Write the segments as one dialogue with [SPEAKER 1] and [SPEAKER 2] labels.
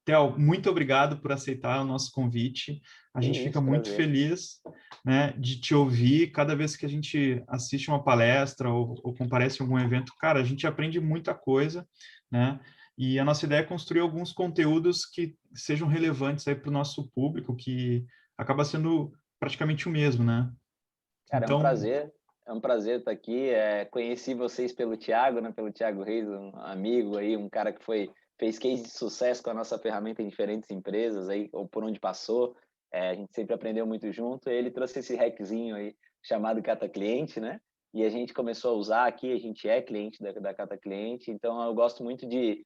[SPEAKER 1] Theo, muito obrigado por aceitar o nosso convite. A
[SPEAKER 2] Que
[SPEAKER 1] gente fica
[SPEAKER 2] isso,
[SPEAKER 1] muito
[SPEAKER 2] prazer.
[SPEAKER 1] feliz, né, de te ouvir. Cada vez que a gente assiste uma palestra ou comparece em algum evento, cara, a gente aprende muita coisa, né? E a nossa ideia é construir alguns conteúdos que sejam relevantes aí para o nosso público, que acaba sendo praticamente o mesmo, né?
[SPEAKER 2] Cara, é um
[SPEAKER 1] Então,
[SPEAKER 2] prazer. É um prazer estar aqui. Conheci vocês pelo Thiago, né? Pelo Thiago Reis, um amigo aí, um cara que fez case de sucesso com a nossa ferramenta em diferentes empresas aí, ou por onde passou. A gente sempre aprendeu muito junto. Ele trouxe esse hackzinho aí chamado Cata Cliente, né? E a gente começou a usar aqui. A gente é cliente da Cata Cliente, então eu gosto muito de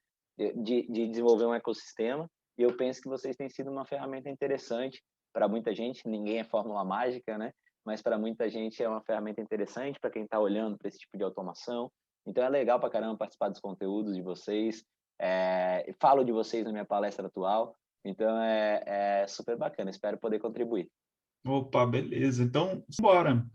[SPEAKER 2] desenvolver um ecossistema. E eu penso que vocês têm sido uma ferramenta interessante para muita gente. Ninguém é fórmula mágica, né? Mas para muita gente é uma ferramenta interessante para quem está olhando para esse tipo de automação. Então é legal para caramba participar dos conteúdos de vocês. Falo de vocês na minha palestra atual, então é super bacana. Espero poder contribuir.
[SPEAKER 1] opa, beleza. Então, bora.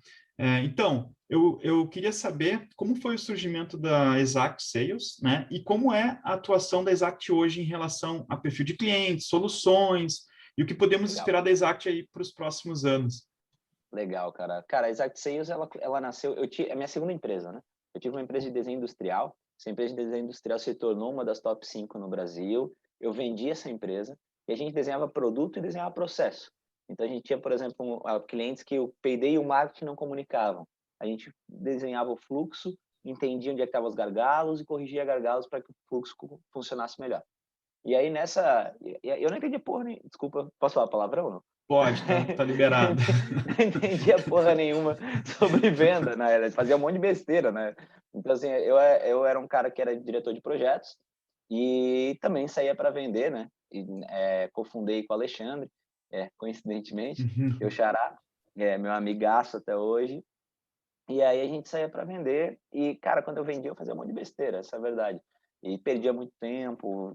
[SPEAKER 1] Então, eu queria saber como foi o surgimento da Exact Sales, né? E como é a atuação da Exact hoje em relação a perfil de clientes, soluções, e o que podemos
[SPEAKER 2] Legal.
[SPEAKER 1] esperar da Exact aí para os próximos anos.
[SPEAKER 2] Legal, cara. Cara, a Exact Sales, ela nasceu... É a minha segunda empresa, né? Eu tive uma empresa de desenho industrial. Essa empresa de desenho industrial se tornou uma das top 5 no Brasil. Eu vendi essa empresa e a gente desenhava produto e desenhava processo. Então, a gente tinha, por exemplo, clientes que o P&D e o marketing não comunicavam. A gente desenhava o fluxo, entendia onde é que estavam os gargalos e corrigia gargalos para que o fluxo funcionasse melhor. E aí, eu não entendi porra nem... Desculpa, posso falar palavrão ou não?
[SPEAKER 1] Pode, tá liberado.
[SPEAKER 2] Não entendia porra nenhuma sobre venda, né? Fazia um monte de besteira, né? Então, assim, eu era um cara que era diretor de projetos e também saía para vender, né? Cofundei com o Alexandre, coincidentemente, eu
[SPEAKER 1] Uhum.
[SPEAKER 2] xará, meu amigaço até hoje. E aí a gente saía para vender e, cara, quando eu vendia, eu fazia um monte de besteira, essa é a verdade. E perdia muito tempo,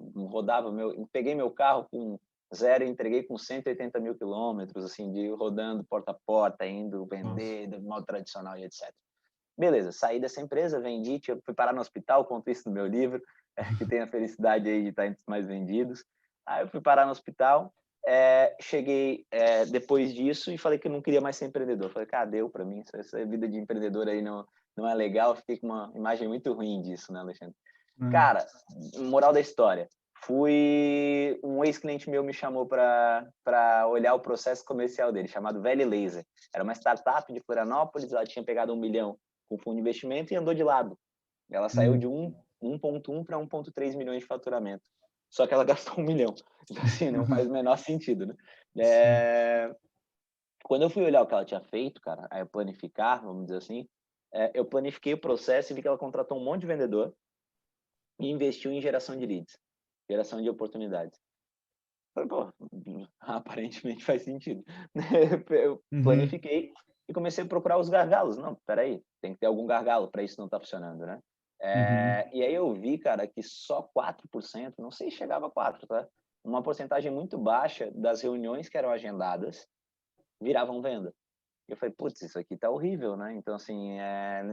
[SPEAKER 2] peguei meu carro com zero e entreguei com 180 mil quilômetros, assim, de rodando porta a porta, indo
[SPEAKER 1] Nossa.
[SPEAKER 2] vender, do modo tradicional e etc. Beleza, saí dessa empresa, vendi, fui parar no hospital, conto isso no meu livro, que tem a felicidade aí de estar entre os mais vendidos. Aí eu fui parar no hospital, cheguei depois disso e falei que eu não queria mais ser empreendedor. Falei, cara, deu para mim, essa vida de empreendedor aí não é legal. Eu fiquei com uma imagem muito ruim disso, né, Alexandre?
[SPEAKER 1] É.
[SPEAKER 2] Cara, moral da história. Um ex-cliente meu me chamou para olhar o processo comercial dele, chamado Valley Laser. Era uma startup de Florianópolis, ela tinha pegado 1 milhão com fundo de investimento e andou de lado. Ela saiu de
[SPEAKER 1] Hum.
[SPEAKER 2] 1,1 para 1,3 milhões de faturamento. Só que ela gastou 1 milhão. Então, assim, não faz o menor sentido, né?
[SPEAKER 1] Sim.
[SPEAKER 2] Quando eu fui olhar o que ela tinha feito, cara, planificar, vamos dizer assim, eu planifiquei o processo e vi que ela contratou um monte de vendedor e investiu em geração de leads, geração de oportunidades. Falei, pô, aparentemente faz sentido. Eu
[SPEAKER 1] Uhum.
[SPEAKER 2] planifiquei e comecei a procurar os gargalos. Não, peraí, tem que ter algum gargalo para isso não estar funcionando, né?
[SPEAKER 1] Uhum.
[SPEAKER 2] E aí eu vi, cara, que só 4%, não sei se chegava a 4, tá? Uma porcentagem muito baixa das reuniões que eram agendadas viravam venda. E eu falei, putz, isso aqui tá horrível, né? Então, assim,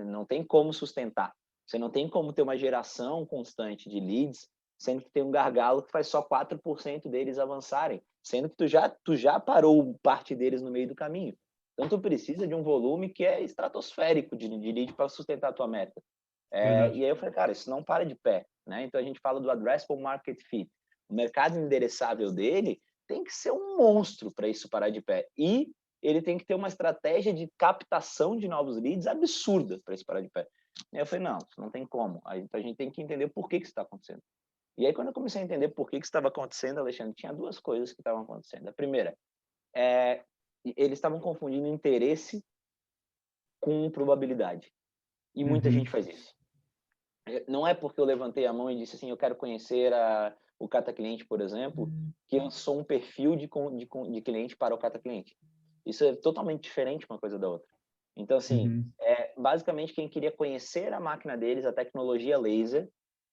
[SPEAKER 2] não tem como sustentar. Você não tem como ter uma geração constante de leads, sendo que tem um gargalo que faz só 4% deles avançarem, sendo que tu já parou parte deles no meio do caminho. Então, tu precisa de um volume que é estratosférico de lead para sustentar a tua meta. E
[SPEAKER 1] Verdade.
[SPEAKER 2] aí eu falei, cara, isso não para de pé, né? Então, a gente fala do addressable market fit. O mercado endereçável dele tem que ser um monstro para isso parar de pé. E ele tem que ter uma estratégia de captação de novos leads absurda para isso parar de pé. E aí eu falei, não tem como. Então a gente tem que entender por que isso está acontecendo. E aí, quando eu comecei a entender por que isso estava acontecendo, Alexandre, tinha duas coisas que estavam acontecendo. A primeira, eles estavam confundindo interesse com probabilidade. E muita gente
[SPEAKER 1] Uhum.
[SPEAKER 2] faz isso. Não é porque eu levantei a mão e disse assim, eu quero conhecer o Cata Cliente, por exemplo, que eu sou um perfil de cliente para o Cata Cliente. Isso é totalmente diferente uma coisa da outra. Então, assim,
[SPEAKER 1] Uhum.
[SPEAKER 2] basicamente quem queria conhecer a máquina deles, a tecnologia laser,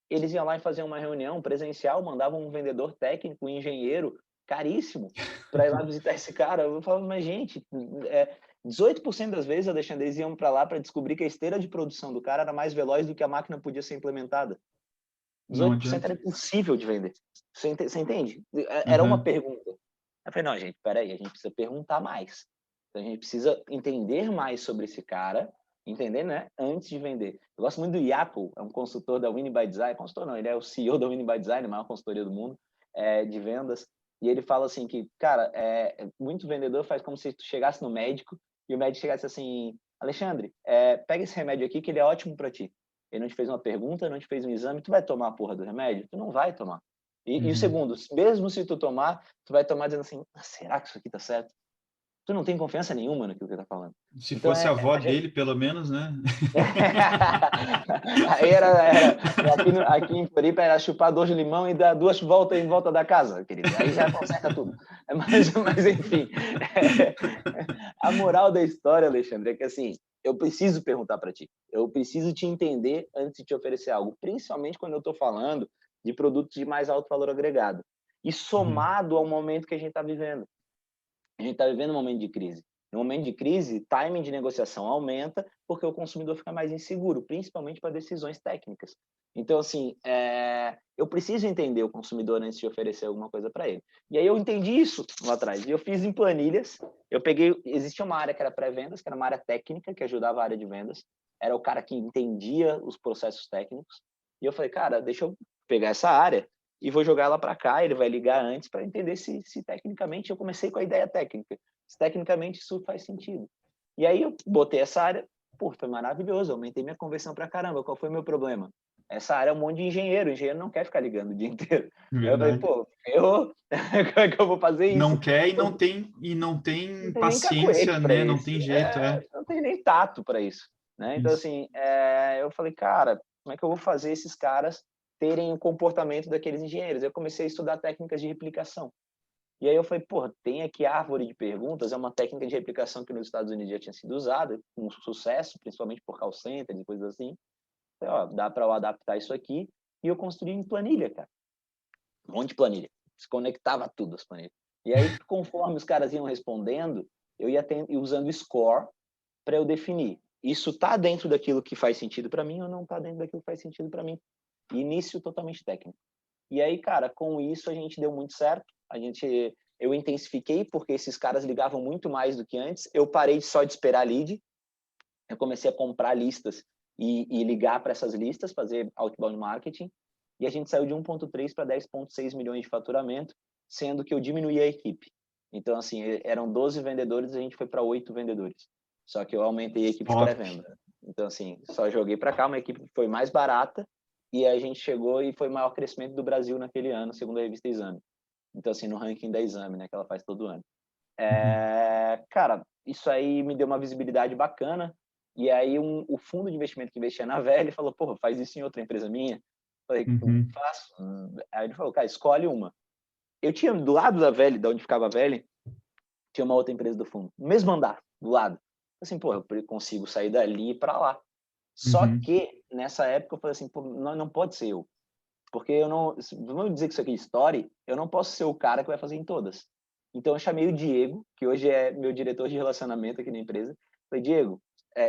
[SPEAKER 2] eles iam lá e faziam uma reunião presencial, mandavam um vendedor técnico, um engenheiro caríssimo para ir lá visitar esse cara. Eu falava, mas gente, 18% das vezes, Alexandre, eles iam para lá para descobrir que a esteira de produção do cara era mais veloz do que a máquina podia ser implementada.
[SPEAKER 1] Não
[SPEAKER 2] 18%
[SPEAKER 1] adianta.
[SPEAKER 2] era impossível de vender. Você entende? Era uma
[SPEAKER 1] Aham.
[SPEAKER 2] pergunta. Eu falei, não, gente, peraí, a gente precisa perguntar mais. Então, a gente precisa entender mais sobre esse cara, entender, né, antes de vender. Eu gosto muito do Yapo, é um consultor da Winning by Design, consultor não, ele é o CEO da Winning by Design, a maior consultoria do mundo, de vendas, e ele fala assim que, cara, muito vendedor faz como se tu chegasse no médico e o médico chegasse assim, Alexandre, pega esse remédio aqui que ele é ótimo para ti. Ele não te fez uma pergunta, não te fez um exame, tu vai tomar a porra do remédio? Tu não vai tomar. E o
[SPEAKER 1] Uhum.
[SPEAKER 2] segundo, mesmo se tu tomar, tu vai tomar dizendo assim, será que isso aqui tá certo? Tu não tem confiança nenhuma naquilo que ele tá falando.
[SPEAKER 1] Se
[SPEAKER 2] Então,
[SPEAKER 1] fosse a avó
[SPEAKER 2] a gente...
[SPEAKER 1] dele, pelo menos, né?
[SPEAKER 2] Aí aqui em Floripa era chupar 2 limão e dar 2 voltas em volta da casa, querido. Aí já conserta tudo. Mas enfim, a moral da história, Alexandre, é que assim, eu preciso perguntar para ti. Eu preciso te entender antes de te oferecer algo, principalmente quando eu estou falando de produtos de mais alto valor agregado. E
[SPEAKER 1] Uhum.
[SPEAKER 2] somado ao momento que a gente está vivendo. A gente está vivendo um momento de crise. No momento de crise, timing de negociação aumenta porque o consumidor fica mais inseguro, principalmente para decisões técnicas. Então, assim, eu preciso entender o consumidor antes de oferecer alguma coisa para ele. E aí eu entendi isso lá atrás. E eu fiz em planilhas. Eu peguei, existia uma área que era pré-vendas, que era uma área técnica, que ajudava a área de vendas. Era o cara que entendia os processos técnicos. E eu falei, cara, deixa eu pegar essa área e vou jogar ela para cá. Ele vai ligar antes para entender se tecnicamente eu comecei com a ideia técnica, se tecnicamente isso faz sentido. E aí eu botei essa área, pô, foi maravilhoso, aumentei minha conversão para caramba. Qual foi o meu problema? Essa área é um monte de engenheiro, o engenheiro não quer ficar ligando o dia inteiro. Aí eu falei,
[SPEAKER 1] Verdade.
[SPEAKER 2] pô, eu como é que eu vou fazer isso?
[SPEAKER 1] Não quer e não
[SPEAKER 2] Não
[SPEAKER 1] tem
[SPEAKER 2] tem nem
[SPEAKER 1] paciência,
[SPEAKER 2] cacuete para
[SPEAKER 1] né? Não
[SPEAKER 2] isso,
[SPEAKER 1] tem jeito,
[SPEAKER 2] não tem nem tato para isso, né? Então
[SPEAKER 1] Isso.
[SPEAKER 2] assim, eu falei, cara, como é que eu vou fazer esses caras terem o comportamento daqueles engenheiros? Eu comecei a estudar técnicas de replicação. E aí eu falei, porra, tem aqui a árvore de perguntas, é uma técnica de replicação que nos Estados Unidos já tinha sido usada, com sucesso, principalmente por call centers e coisas assim. Falei, ó, dá para eu adaptar isso aqui. E eu construí em planilha, cara. Um monte de planilha. Desconectava tudo as planilhas. E aí, conforme os caras iam respondendo, eu ia usando score para eu definir. Isso está dentro daquilo que faz sentido para mim ou não está dentro daquilo que faz sentido para mim. Início totalmente técnico. E aí, cara, com isso a gente deu muito certo. Eu intensifiquei porque esses caras ligavam muito mais do que antes. Eu parei só de esperar lead. Eu comecei a comprar listas e ligar para essas listas, fazer outbound marketing. E a gente saiu de 1,3 para 10,6 milhões de faturamento, sendo que eu diminuí a equipe. Então, assim, eram 12 vendedores, a gente foi para 8 vendedores. Só que eu aumentei a equipe de
[SPEAKER 1] Top.
[SPEAKER 2] pré-venda. Então, assim, só joguei para cá, uma equipe que foi mais barata, e a gente chegou e foi o maior crescimento do Brasil naquele ano, segundo a revista Exame. Então, assim, no ranking da Exame, né, que ela faz todo ano.
[SPEAKER 1] Uhum.
[SPEAKER 2] Cara, isso aí me deu uma visibilidade bacana. E aí o fundo de investimento que investia na Velha falou, porra, faz isso em outra empresa minha? Falei,
[SPEAKER 1] Uhum.
[SPEAKER 2] faço. Aí ele falou, cara, escolhe uma. Eu tinha do lado da Velha, da onde ficava a Velha, tinha uma outra empresa do fundo, no mesmo andar, do lado. Assim, porra, eu consigo sair dali para lá. Só
[SPEAKER 1] Uhum.
[SPEAKER 2] que nessa época eu falei assim, pô, não pode ser eu. Porque eu não, vamos dizer que isso aqui é story, eu não posso ser o cara que vai fazer em todas. Então eu chamei o Diego, que hoje é meu diretor de relacionamento aqui na empresa. Falei, Diego,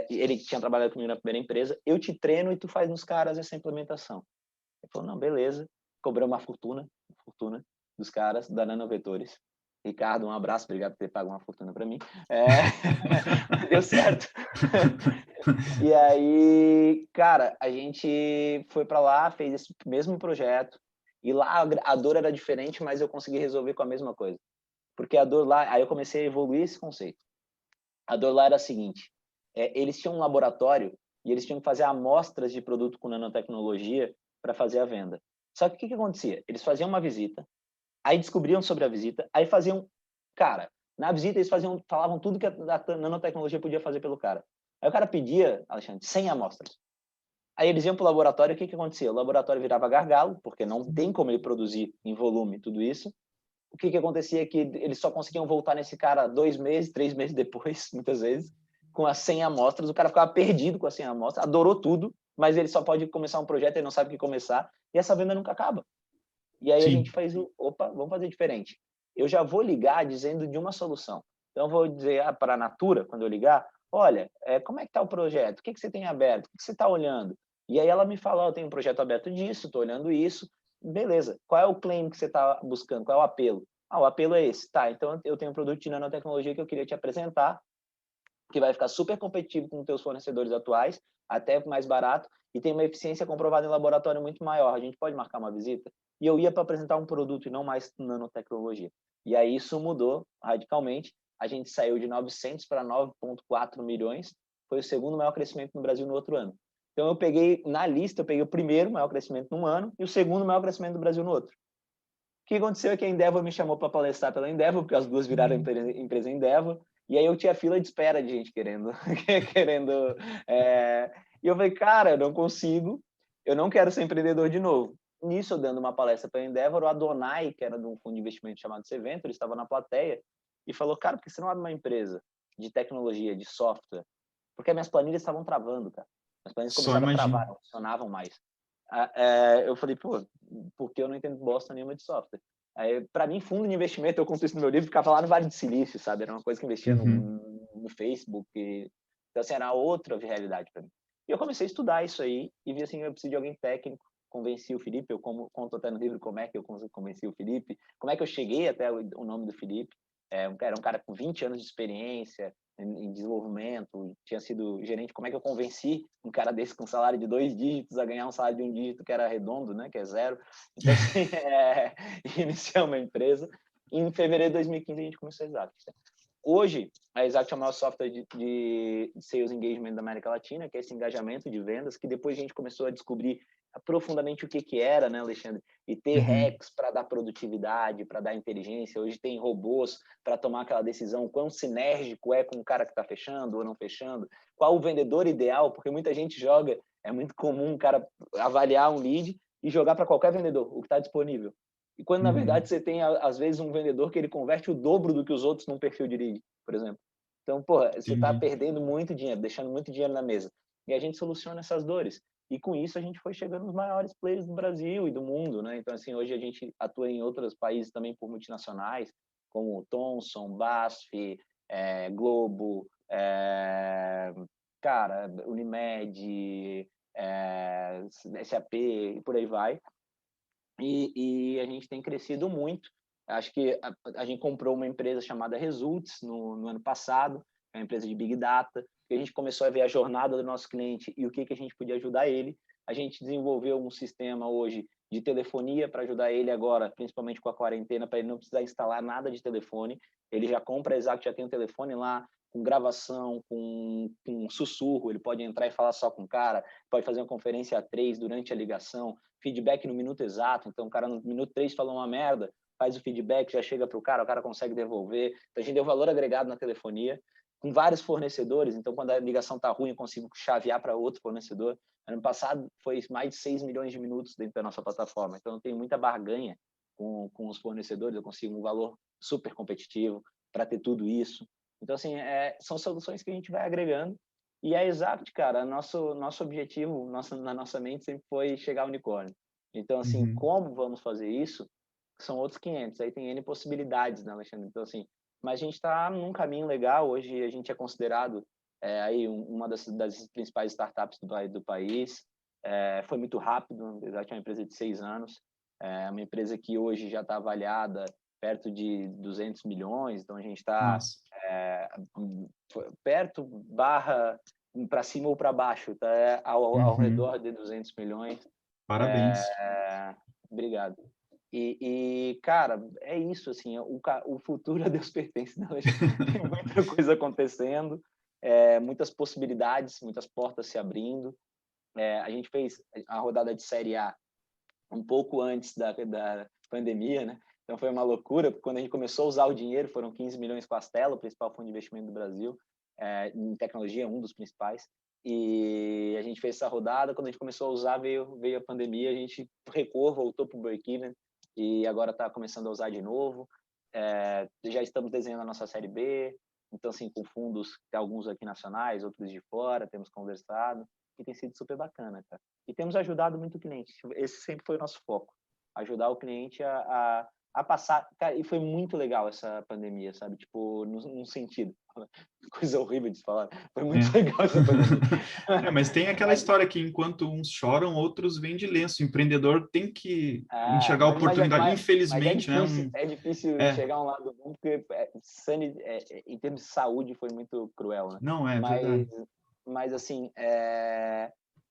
[SPEAKER 2] ele tinha trabalhado comigo na primeira empresa, eu te treino e tu faz nos caras essa implementação. Ele falou, não, beleza. Cobrou uma fortuna dos caras da Nanovetores. Ricardo, um abraço, obrigado por ter pago uma fortuna para mim. Deu certo. E aí, cara, a gente foi para lá, fez esse mesmo projeto, e lá a dor era diferente, mas eu consegui resolver com a mesma coisa. Porque a dor lá, aí eu comecei a evoluir esse conceito. A dor lá era a seguinte, eles tinham um laboratório e eles tinham que fazer amostras de produto com nanotecnologia para fazer a venda. Só que o que acontecia? Eles faziam uma visita, aí descobriam sobre a visita, aí faziam... Cara, na visita eles falavam tudo que a nanotecnologia podia fazer pelo cara. Aí o cara pedia, Alexandre, 100 amostras. Aí eles iam para o laboratório, o que acontecia? O laboratório virava gargalo, porque não tem como ele produzir em volume tudo isso. O que acontecia é que eles só conseguiam voltar nesse cara 2 meses, 3 meses depois, muitas vezes, com as 100 amostras. O cara ficava perdido com as 100 amostras, adorou tudo, mas ele só pode começar um projeto e não sabe o que começar, e essa venda nunca acaba. E aí a gente
[SPEAKER 1] Sim.
[SPEAKER 2] faz opa, vamos fazer diferente. Eu já vou ligar dizendo de uma solução. Então eu vou dizer para a Natura, quando eu ligar, olha, como é que está o projeto? O que você tem aberto? O que você está olhando? E aí ela me fala, eu tenho um projeto aberto disso, estou olhando isso, beleza. Qual é o claim que você está buscando? Qual é o apelo? O apelo é esse. Tá, então eu tenho um produto de nanotecnologia que eu queria te apresentar, que vai ficar super competitivo com os teus fornecedores atuais, até mais barato, e tem uma eficiência comprovada em laboratório muito maior. A gente pode marcar uma visita? E eu ia para apresentar um produto e não mais nanotecnologia. E aí isso mudou radicalmente. A gente saiu de 900 para 9,4 milhões. Foi o segundo maior crescimento no Brasil no outro ano. Então eu peguei, na lista, eu peguei o primeiro maior crescimento num ano e o segundo maior crescimento do Brasil no outro. O que aconteceu é que a Endeavor me chamou para palestrar pela Endeavor, porque as duas viraram empresa Endeavor, e aí eu tinha fila de espera de gente querendo. querendo E eu falei, cara, eu não consigo, eu não quero ser empreendedor de novo. Nisso, eu dando uma palestra para a Endeavor, o Adonai, que era de um fundo de investimento chamado Sevento, ele estava na plateia e falou, cara, por que você não abre uma empresa de tecnologia, de software? Porque minhas planilhas estavam travando, cara. As planilhas
[SPEAKER 1] Só
[SPEAKER 2] começaram a travar,
[SPEAKER 1] imagino.
[SPEAKER 2] não funcionavam mais. Eu falei, pô, porque eu não entendo bosta nenhuma de software. Para mim, fundo de investimento, eu conto isso no meu livro, ficava lá no Vale do Silício, sabe? Era uma coisa que investia
[SPEAKER 1] Uhum.
[SPEAKER 2] no Facebook. Então, assim, era outra realidade para mim. E eu comecei a estudar isso aí e vi assim, eu preciso de alguém técnico. Convenci o Felipe, eu conto até no livro como é que eu convenci o Felipe, como é que eu cheguei até o nome do Felipe. Era um cara com 20 anos de experiência, em desenvolvimento, tinha sido gerente. Como é que eu convenci um cara desse com salário de 2 dígitos a ganhar um salário de 1 dígito que era redondo, né, que é zero? Então, assim, iniciar uma empresa. E em fevereiro de 2015 a gente começou a Exact. Hoje, a Exact é o maior software de Sales Engagement da América Latina, que é esse engajamento de vendas, que depois a gente começou a descobrir profundamente o que era, né, Alexandre? E ter
[SPEAKER 1] Uhum.
[SPEAKER 2] hacks para dar produtividade, para dar inteligência. Hoje tem robôs para tomar aquela decisão, quão sinérgico é com o cara que está fechando ou não fechando, qual o vendedor ideal, porque muita gente joga, é muito comum o cara avaliar um lead e jogar para qualquer vendedor, o que está disponível. E quando, na verdade,
[SPEAKER 1] Uhum.
[SPEAKER 2] você tem, às vezes, um vendedor que ele converte o dobro do que os outros num perfil de lead, por exemplo. Então, porra, você está
[SPEAKER 1] Entendi.
[SPEAKER 2] perdendo muito dinheiro, deixando muito dinheiro na mesa. E a gente soluciona essas dores. E com isso a gente foi chegando nos maiores players do Brasil e do mundo, né? Então, assim, hoje a gente atua em outros países também por multinacionais, como Thomson, BASF, Globo, cara, Unimed, SAP e por aí vai. E a gente tem crescido muito. Acho que a gente comprou uma empresa chamada Results no ano passado, é uma empresa de Big Data, e a gente começou a ver a jornada do nosso cliente e o que a gente podia ajudar ele. A gente desenvolveu um sistema hoje de telefonia para ajudar ele agora, principalmente com a quarentena, para ele não precisar instalar nada de telefone. Ele já compra exato, já tem um telefone lá, com gravação, com sussurro, ele pode entrar e falar só com o cara, pode fazer uma conferência a 3 durante a ligação, feedback no minuto exato. Então, o cara no minuto 3 falou uma merda, faz o feedback, já chega para o cara consegue devolver. Então, a gente deu valor agregado na telefonia, com vários fornecedores. Então, quando a ligação está ruim, eu consigo chavear para outro fornecedor. Ano passado, foi mais de 6 milhões de minutos dentro da nossa plataforma. Então, eu tenho muita barganha com os fornecedores, eu consigo um valor super competitivo para ter tudo isso. Então, assim, são soluções que a gente vai agregando. E é exato, cara, nosso objetivo na nossa mente sempre foi chegar ao unicórnio. Então, assim,
[SPEAKER 1] Uhum.
[SPEAKER 2] como vamos fazer isso? São outros 500. Aí tem N possibilidades, né, Alexandre? Então, assim, mas a gente está num caminho legal. Hoje a gente é considerado aí uma das principais startups do país. Foi muito rápido, Exato é uma empresa de 6 anos. É uma empresa que hoje já está avaliada perto de 200 milhões. Então, a gente está
[SPEAKER 1] Nossa.
[SPEAKER 2] perto barra para cima ou para baixo, tá? Ao
[SPEAKER 1] Uhum.
[SPEAKER 2] redor de 200 milhões.
[SPEAKER 1] Parabéns.
[SPEAKER 2] Obrigado. Cara, é isso, assim, o futuro a Deus pertence, né? Tem muita coisa acontecendo, muitas possibilidades, muitas portas se abrindo. A gente fez a rodada de Série A um pouco antes da pandemia, né? Então foi uma loucura, porque quando a gente começou a usar o dinheiro, foram 15 milhões com a Astela, o principal fundo de investimento do Brasil, em tecnologia, um dos principais. E a gente fez essa rodada, quando a gente começou a usar, veio a pandemia, a gente recuou, voltou para o break-even, e agora está começando a usar de novo. Já estamos desenhando a nossa Série B, então, assim, com fundos, tem alguns aqui nacionais, outros de fora, temos conversado, e tem sido super bacana, cara. E temos ajudado muito o cliente. Esse sempre foi o nosso foco. Ajudar o cliente a passar, cara, e foi muito legal essa pandemia, sabe? Tipo, num sentido, coisa horrível de se falar, foi muito
[SPEAKER 1] É.
[SPEAKER 2] legal essa pandemia.
[SPEAKER 1] É, mas tem aquela
[SPEAKER 2] Mas,
[SPEAKER 1] história que enquanto uns choram, outros vêm de lenço. O empreendedor tem que enxergar a
[SPEAKER 2] mas,
[SPEAKER 1] oportunidade.
[SPEAKER 2] mas
[SPEAKER 1] Infelizmente, né?
[SPEAKER 2] é difícil
[SPEAKER 1] É,
[SPEAKER 2] chegar a um lado bom, porque em termos de saúde foi muito cruel, né?
[SPEAKER 1] não é
[SPEAKER 2] Mas,
[SPEAKER 1] verdade.
[SPEAKER 2] mas assim,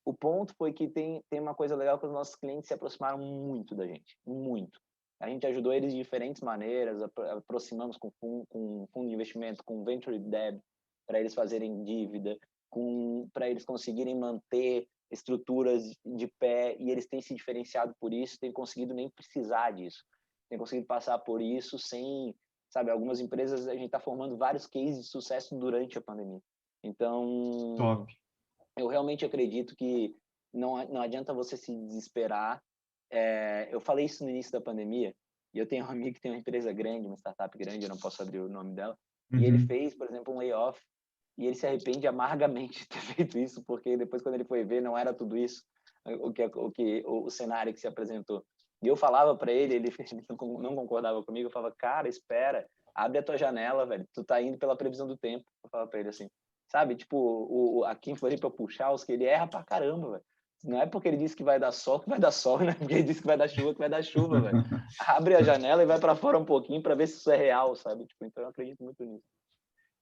[SPEAKER 2] o ponto foi que tem uma coisa legal que os nossos clientes se aproximaram muito da gente, muito. A gente ajudou eles de diferentes maneiras, aproximamos com fundo de investimento, com venture debt, para eles fazerem dívida, para eles conseguirem manter estruturas de pé, e eles têm se diferenciado por isso, têm conseguido nem precisar disso, têm conseguido passar por isso sem, sabe, algumas empresas, a gente está formando vários cases de sucesso durante a pandemia. Então,
[SPEAKER 1] Top.
[SPEAKER 2] eu realmente acredito que não adianta você se desesperar. Eu falei isso no início da pandemia, e eu tenho um amigo que tem uma empresa grande, uma startup grande, eu não posso abrir o nome dela, e ele
[SPEAKER 1] Uhum.
[SPEAKER 2] fez, por exemplo, um layoff, e ele se arrepende amargamente de ter feito isso, porque depois, quando ele foi ver, não era tudo isso, o cenário que se apresentou. E eu falava para ele, ele não concordava comigo, eu falava, cara, espera, abre a tua janela, velho, tu tá indo pela previsão do tempo. Eu falava para ele assim, sabe, tipo, aqui em Floripa, o Puchalski, ele erra pra caramba, velho. Não é porque ele disse que vai dar sol que vai dar sol, né? Porque ele disse que vai dar chuva que vai dar chuva, velho. Abre a janela e vai para fora um pouquinho para ver se isso é real, sabe? Tipo, então eu acredito muito nisso.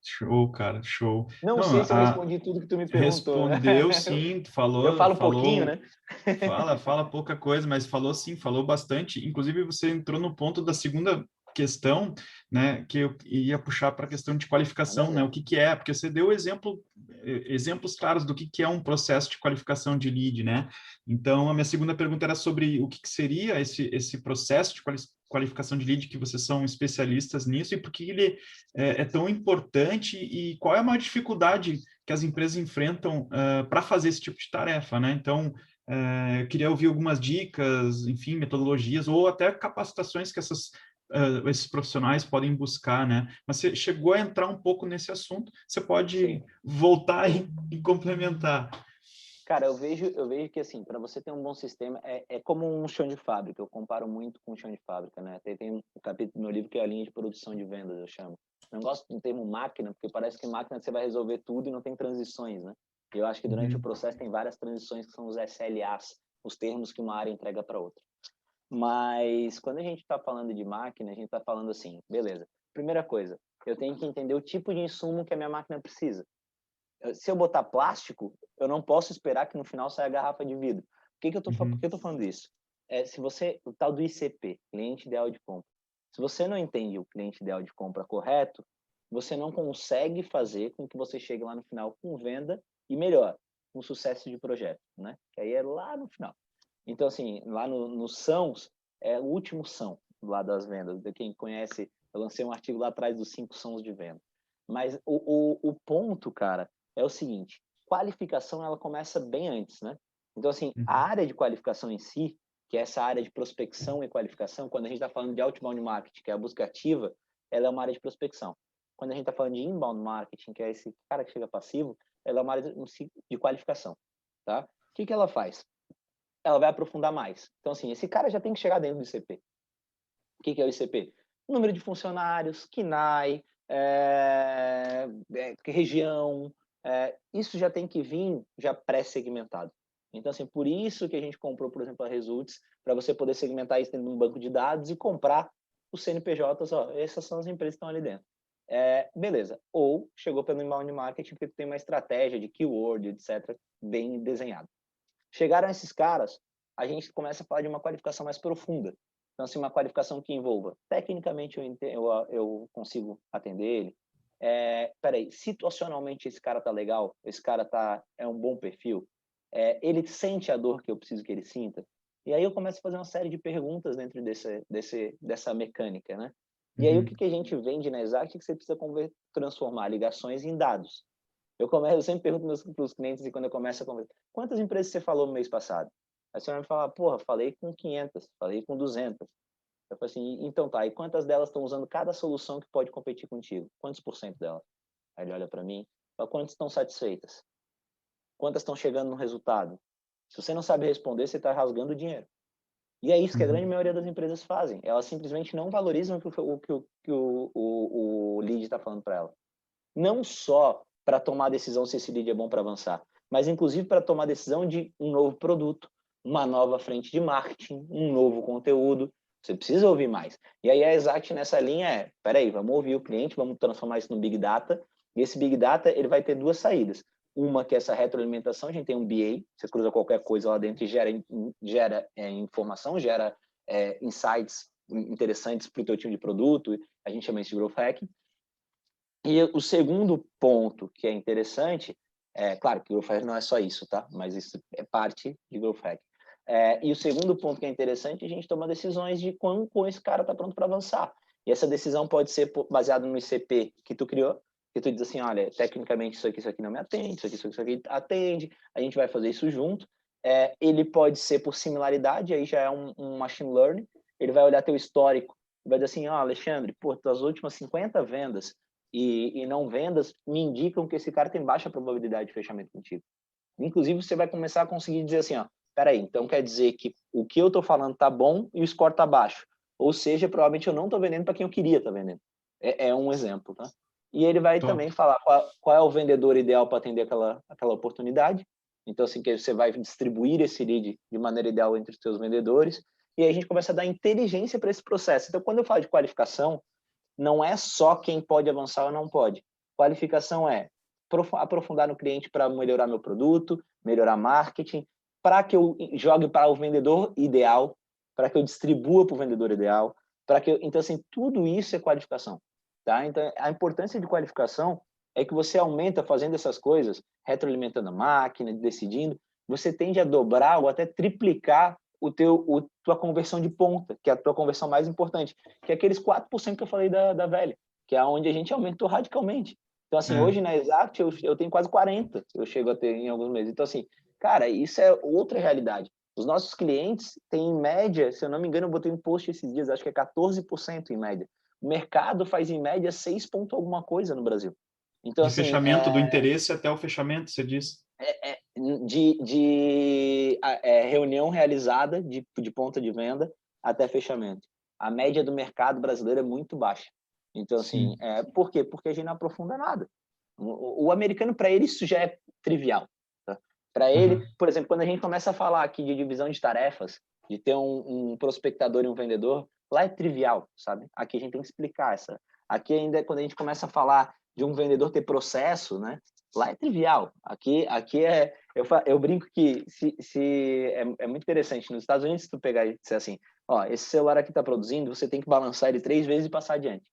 [SPEAKER 1] Show, cara, show.
[SPEAKER 2] Não
[SPEAKER 1] Não,
[SPEAKER 2] sei se eu respondi tudo que tu me perguntou, né?
[SPEAKER 1] respondeu sim,
[SPEAKER 2] Eu
[SPEAKER 1] falou,
[SPEAKER 2] falo um pouquinho,
[SPEAKER 1] falou,
[SPEAKER 2] né?
[SPEAKER 1] fala pouca coisa, mas falou sim, falou bastante. Inclusive, você entrou no ponto da segunda questão, né, que eu ia puxar para a questão de
[SPEAKER 2] Manda
[SPEAKER 1] qualificação, né,
[SPEAKER 2] ver.
[SPEAKER 1] o que que é, porque você deu exemplos claros do que é um processo de qualificação de lead, né? Então, a minha segunda pergunta era sobre o que que seria esse processo de qualificação de lead, que vocês são especialistas nisso, e por que ele é tão importante e qual é a maior dificuldade que as empresas enfrentam para fazer esse tipo de tarefa, né? Então, eu queria ouvir algumas dicas, enfim, metodologias ou até capacitações que esses profissionais podem buscar, né? Mas você chegou a entrar um pouco nesse assunto, você pode
[SPEAKER 2] Sim.
[SPEAKER 1] voltar e complementar.
[SPEAKER 2] Cara, eu vejo que, assim, para você ter um bom sistema, é como um chão de fábrica. Eu comparo muito com um chão de fábrica, né? Tem um capítulo no meu livro que é a linha de produção de vendas, eu chamo. Não gosto do termo máquina, porque parece que máquina você vai resolver tudo e não tem transições, né? Eu acho que durante o
[SPEAKER 1] Uhum,
[SPEAKER 2] processo tem várias transições que são os SLAs, os termos que uma área entrega para outra. Mas quando a gente está falando de máquina, a gente está falando assim, beleza. Primeira coisa, eu tenho que entender o tipo de insumo que a minha máquina precisa. Se eu botar plástico, eu não posso esperar que no final saia a garrafa de vidro. Por que
[SPEAKER 1] uhum,
[SPEAKER 2] eu tô falando isso? Se você, o tal do ICP, cliente ideal de compra, se você não entende o cliente ideal de compra correto, você não consegue fazer com que você chegue lá no final com venda e melhor, com sucesso de projeto, né? Que aí é lá no final. Então, assim, lá no Sãos, é o último são lá das vendas. De quem conhece, eu lancei um artigo lá atrás dos 5 sãos de venda. Mas o ponto, cara, é o seguinte: qualificação ela começa bem antes, né? Então, assim, a
[SPEAKER 1] uhum,
[SPEAKER 2] área de qualificação em si, que é essa área de prospecção e qualificação, quando a gente está falando de outbound marketing, que é a busca ativa, ela é uma área de prospecção. Quando a gente está falando de inbound marketing, que é esse cara que chega passivo, ela é uma área de qualificação, tá? O que ela faz? Ela vai aprofundar mais. Então, assim, esse cara já tem que chegar dentro do ICP. O que é o ICP? Número de funcionários, KNAI, região, isso já tem que vir já pré-segmentado. Então, assim, por isso que a gente comprou, por exemplo, a Results, para você poder segmentar isso dentro de um banco de dados e comprar os CNPJs, ó, essas são as empresas que estão ali dentro. Beleza. Ou chegou pelo inbound marketing, porque tem uma estratégia de keyword, etc., bem desenhada. Chegaram esses caras, a gente começa a falar de uma qualificação mais profunda. Então, assim, uma qualificação que envolva, tecnicamente eu consigo atender ele. Peraí, situacionalmente esse cara tá legal? Esse cara é um bom perfil? Ele sente a dor que eu preciso que ele sinta? E aí eu começo a fazer uma série de perguntas dentro dessa mecânica, né? E aí o
[SPEAKER 1] uhum.
[SPEAKER 2] que a gente vende na Exact é que você precisa transformar ligações em dados. Eu sempre pergunto para os clientes e quando eu começo a conversar, quantas empresas você falou no mês passado? Aí você vai me falar, porra, falei com 500, falei com 200. Eu falo assim, então tá, e quantas delas estão usando cada solução que pode competir contigo? Quantos por cento delas? Aí ele olha para mim, fala, quantas estão satisfeitas? Quantas estão chegando no resultado? Se você não sabe responder, você está rasgando dinheiro. E é isso que a grande
[SPEAKER 1] Uhum.
[SPEAKER 2] maioria das empresas fazem. Elas simplesmente não valorizam o que o lead está falando para ela. Não só para tomar a decisão se esse lead é bom para avançar, mas inclusive para tomar a decisão de um novo produto, uma nova frente de marketing, um novo conteúdo. Você precisa ouvir mais. E aí a Exact nessa linha é, peraí, vamos ouvir o cliente, vamos transformar isso no Big Data, e esse Big Data ele vai ter duas saídas. Uma que é essa retroalimentação, a gente tem um BA, você cruza qualquer coisa lá dentro e gera informação, gera insights interessantes para o teu time de produto, a gente chama isso de Growth Hacking. E o segundo ponto que é interessante, claro que o Growth Hack não é só isso, tá? Mas isso é parte de Growth Hack. E o segundo ponto que é interessante é a gente tomar decisões de quando esse cara está pronto para avançar. E essa decisão pode ser baseada no ICP que tu criou, que tu diz assim, olha, tecnicamente isso aqui não me atende, isso aqui atende, a gente vai fazer isso junto. Ele pode ser por similaridade, aí já é um machine learning, ele vai olhar teu histórico, vai dizer assim, Alexandre, pô, tuas últimas 50 vendas e não vendas me indicam que esse cara tem baixa probabilidade de fechamento contigo. Inclusive, você vai começar a conseguir dizer assim, peraí, então quer dizer que o que eu estou falando tá bom e o score tá baixo. Ou seja, provavelmente eu não estou vendendo para quem eu queria estar vendendo. É um exemplo, tá? E ele vai
[SPEAKER 1] Top.
[SPEAKER 2] também falar qual é o vendedor ideal para atender aquela oportunidade. Então, assim, que você vai distribuir esse lead de maneira ideal entre os seus vendedores. E aí a gente começa a dar inteligência para esse processo. Então, quando eu falo de qualificação, não é só quem pode avançar ou não pode. Qualificação é aprofundar no cliente para melhorar meu produto, melhorar marketing, para que eu jogue para o vendedor ideal, para que eu distribua para o vendedor ideal, então assim, tudo isso é qualificação, tá? Então a importância de qualificação é que você aumenta fazendo essas coisas, retroalimentando a máquina, decidindo, você tende a dobrar ou até triplicar tua conversão de ponta, que é a tua conversão mais importante, que é aqueles 4% que eu falei da velha, que é onde a gente aumentou radicalmente. Então, assim, hoje na Exact eu tenho quase 40, eu chego a ter em alguns meses. Então, assim, cara, isso é outra realidade. Os nossos clientes têm, em média, se eu não me engano, eu botei um post esses dias, acho que é 14% em média. O mercado faz, em média, 6 ponto alguma coisa no Brasil. Então,
[SPEAKER 1] De
[SPEAKER 2] assim,
[SPEAKER 1] fechamento do interesse até o fechamento, você diz?
[SPEAKER 2] Reunião realizada de ponta de venda até fechamento. A média do mercado brasileiro é muito baixa. Então, assim,
[SPEAKER 1] Sim.
[SPEAKER 2] por quê? Porque a gente não aprofunda nada. O americano, para ele, isso já é trivial. Tá? Para ele,
[SPEAKER 1] Uhum.
[SPEAKER 2] por exemplo, quando a gente começa a falar aqui de divisão de tarefas, de ter um prospectador e um vendedor, lá é trivial, sabe? Aqui a gente tem que explicar essa. Aqui ainda, quando a gente começa a falar de um vendedor ter processo, né? Lá é trivial. Aqui eu brinco que é muito interessante. Nos Estados Unidos, se tu pegar e disser assim, esse celular aqui está produzindo, você tem que balançar ele 3 vezes e passar adiante.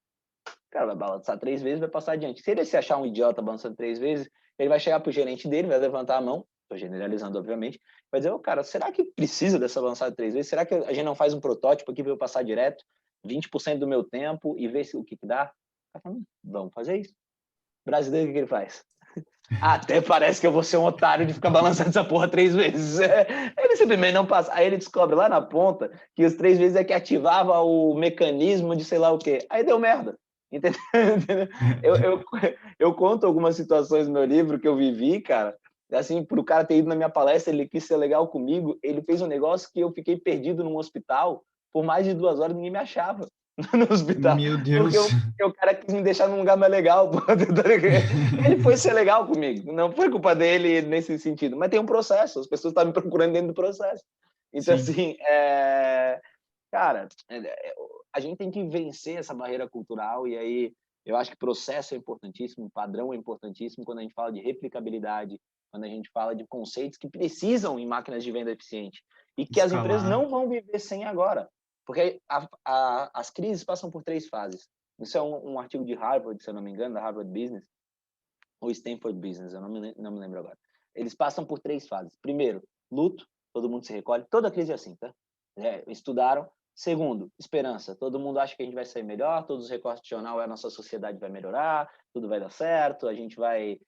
[SPEAKER 2] O cara vai balançar 3 vezes e vai passar adiante. Se ele se achar um idiota balançando 3 vezes, ele vai chegar pro gerente dele, vai levantar a mão, estou generalizando, obviamente, vai dizer, cara, será que precisa dessa balançada 3 vezes? Será que a gente não faz um protótipo aqui para eu passar direto 20% do meu tempo e ver o que dá? Vamos fazer isso. O brasileiro, o que ele faz? Até parece que eu vou ser um otário de ficar balançando essa porra 3 vezes. Ele simplesmente não passa. Aí ele descobre lá na ponta que os 3 vezes é que ativava o mecanismo de sei lá o quê. Aí deu merda. Entendeu? Eu conto algumas situações no meu livro que eu vivi, cara. Assim, pro cara ter ido na minha palestra, ele quis ser legal comigo. Ele fez um negócio que eu fiquei perdido num hospital por mais de 2 horas, ninguém me achava no hospital.
[SPEAKER 1] Meu
[SPEAKER 2] Porque
[SPEAKER 1] Deus.
[SPEAKER 2] o cara quis me deixar num lugar mais legal. Ele foi ser legal comigo. Não foi culpa dele nesse sentido. Mas tem um processo. As pessoas estão me procurando dentro do processo. Então,
[SPEAKER 1] Sim.
[SPEAKER 2] assim, cara, a gente tem que vencer essa barreira cultural. E aí, eu acho que processo é importantíssimo, padrão é importantíssimo quando a gente fala de replicabilidade, quando a gente fala de conceitos que precisam em máquinas de venda eficiente e que as empresas
[SPEAKER 1] Escalar.
[SPEAKER 2] não vão viver sem agora. Porque as crises passam por 3 fases. Isso é um artigo de Harvard, se eu não me engano, da Harvard Business, ou Stanford Business, eu não me lembro agora. Eles passam por 3 fases. Primeiro, luto, todo mundo se recolhe. Toda crise é assim, tá? Estudaram. Segundo, esperança. Todo mundo acha que a gente vai sair melhor, todos os recortes de jornal, a nossa sociedade vai melhorar, tudo vai dar certo, a gente vai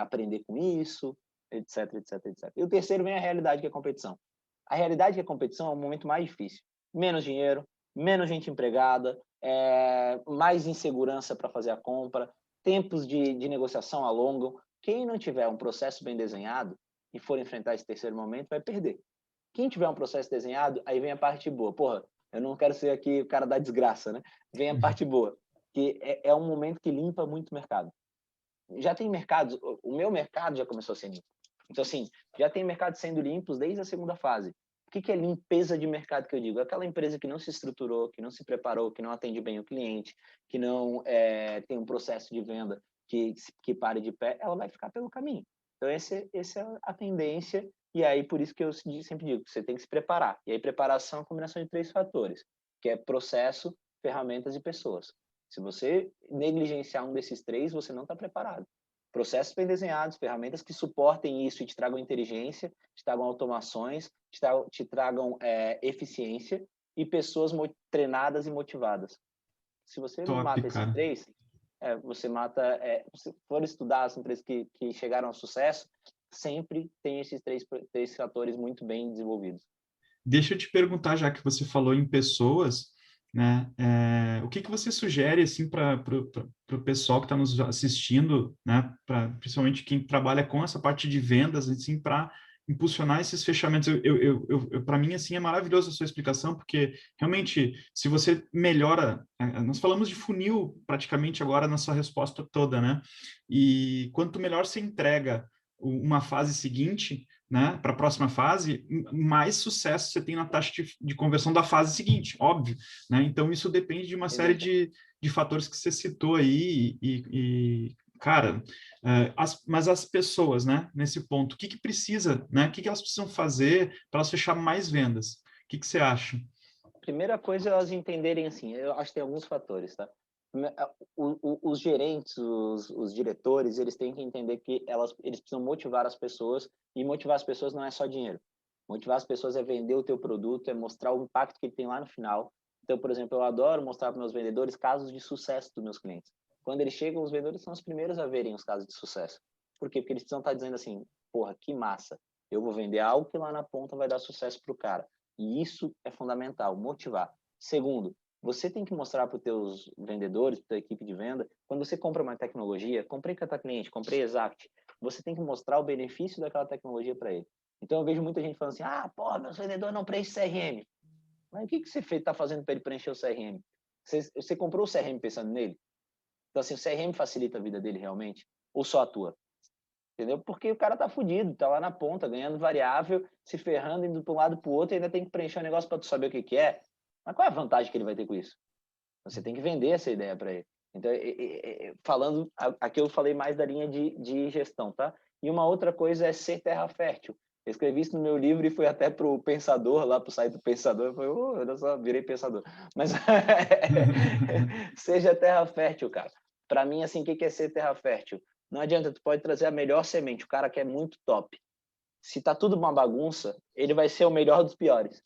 [SPEAKER 2] aprender com isso, etc, etc, etc. E o terceiro vem a realidade, que é a competição. A realidade, que é a competição, é o momento mais difícil. Menos dinheiro, menos gente empregada, mais insegurança para fazer a compra, tempos de negociação alongam. Quem não tiver um processo bem desenhado e for enfrentar esse terceiro momento vai perder. Quem tiver um processo desenhado, aí vem a parte boa. Porra, eu não quero ser aqui o cara da desgraça, né? Vem a parte boa, que é um momento que limpa muito o mercado. Já tem mercados, o meu mercado já começou a ser limpo. Então, assim, já tem mercados sendo limpos desde a segunda fase. O que é limpeza de mercado que eu digo? Aquela empresa que não se estruturou, que não se preparou, que não atende bem o cliente, que não tem um processo de venda que pare de pé, ela vai ficar pelo caminho. Então, essa é a tendência, e aí por isso que eu sempre digo que você tem que se preparar. E aí, preparação é uma combinação de 3 fatores, que é processo, ferramentas e pessoas. Se você negligenciar um desses 3, você não está preparado. Processos bem desenhados, ferramentas que suportem isso e te tragam inteligência, te tragam automações, te tragam eficiência e pessoas treinadas e motivadas. Se você não
[SPEAKER 1] Top,
[SPEAKER 2] mata esses
[SPEAKER 1] cara.
[SPEAKER 2] 3, você mata... se for estudar as empresas que chegaram ao sucesso, sempre tem esses 3 fatores muito bem desenvolvidos.
[SPEAKER 1] Deixa eu te perguntar, já que você falou em pessoas, né? O que você sugere assim para o pessoal que está nos assistindo, né? Principalmente quem trabalha com essa parte de vendas, assim, para impulsionar esses fechamentos. Para mim, assim, é maravilhosa a sua explicação, porque realmente, se você melhora, nós falamos de funil praticamente agora na sua resposta toda, né? E quanto melhor você entrega uma fase seguinte, né, para a próxima fase, mais sucesso você tem na taxa de conversão da fase seguinte, óbvio, né? Então isso depende de uma série de fatores que você citou aí cara, mas as pessoas, né, nesse ponto, o que precisa, né? O que elas precisam fazer para elas fechar mais vendas? O que você acha?
[SPEAKER 2] Primeira coisa é elas entenderem assim, eu acho que tem alguns fatores, tá? Os gerentes, os diretores, eles têm que entender que eles precisam motivar as pessoas, e motivar as pessoas não é só dinheiro. Motivar as pessoas é vender o teu produto, é mostrar o impacto que ele tem lá no final. Então, por exemplo, eu adoro mostrar para meus vendedores casos de sucesso dos meus clientes. Quando eles chegam, os vendedores são os primeiros a verem os casos de sucesso. Por quê? Porque eles precisam estar dizendo assim, porra, que massa, eu vou vender algo que lá na ponta vai dar sucesso para o cara. E isso é fundamental, motivar. Segundo, você tem que mostrar para os teus vendedores, para a tua equipe de venda, quando você compra uma tecnologia, comprei Catacliente, comprei Exact, você tem que mostrar o benefício daquela tecnologia para ele. Então eu vejo muita gente falando assim, pô, meu vendedor não preenche CRM. Mas o que você está fazendo para ele preencher o CRM? Você comprou o CRM pensando nele? Então assim, o CRM facilita a vida dele realmente? Ou só a tua? Entendeu? Porque o cara tá fudido, tá lá na ponta, ganhando variável, se ferrando, indo para um lado para o outro, e ainda tem que preencher um negócio para tu saber o que é. Mas qual é a vantagem que ele vai ter com isso? Você tem que vender essa ideia para ele. Então, falando, aqui eu falei mais da linha de gestão, tá? E uma outra coisa é ser terra fértil. Eu escrevi isso no meu livro e fui até pro Pensador, lá pro site do Pensador, eu falei, eu só virei pensador. Mas seja terra fértil, cara. Para mim, assim, o que é ser terra fértil? Não adianta, tu pode trazer a melhor semente, o cara que é muito top. Se tá tudo uma bagunça, ele vai ser o melhor dos piores.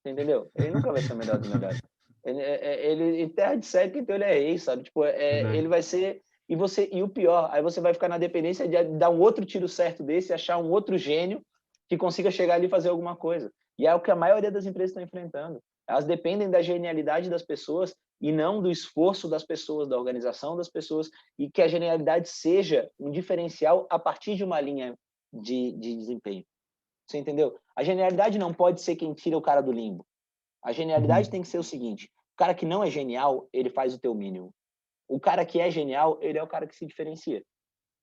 [SPEAKER 2] Entendeu? Ele nunca vai ser o melhor dos melhores. Ele em terra de seca, então ele é rei, sabe? Tipo, ele vai ser e o pior, aí você vai ficar na dependência de dar um outro tiro certo desse, achar um outro gênio que consiga chegar ali e fazer alguma coisa. E é o que a maioria das empresas estão enfrentando. Elas dependem da genialidade das pessoas e não do esforço das pessoas, da organização das pessoas, e que a genialidade seja um diferencial a partir de uma linha de desempenho. Você entendeu? A genialidade não pode ser quem tira o cara do limbo. A genialidade tem que ser o seguinte: o cara que não é genial, ele faz o teu mínimo. O cara que é genial, ele é o cara que se diferencia.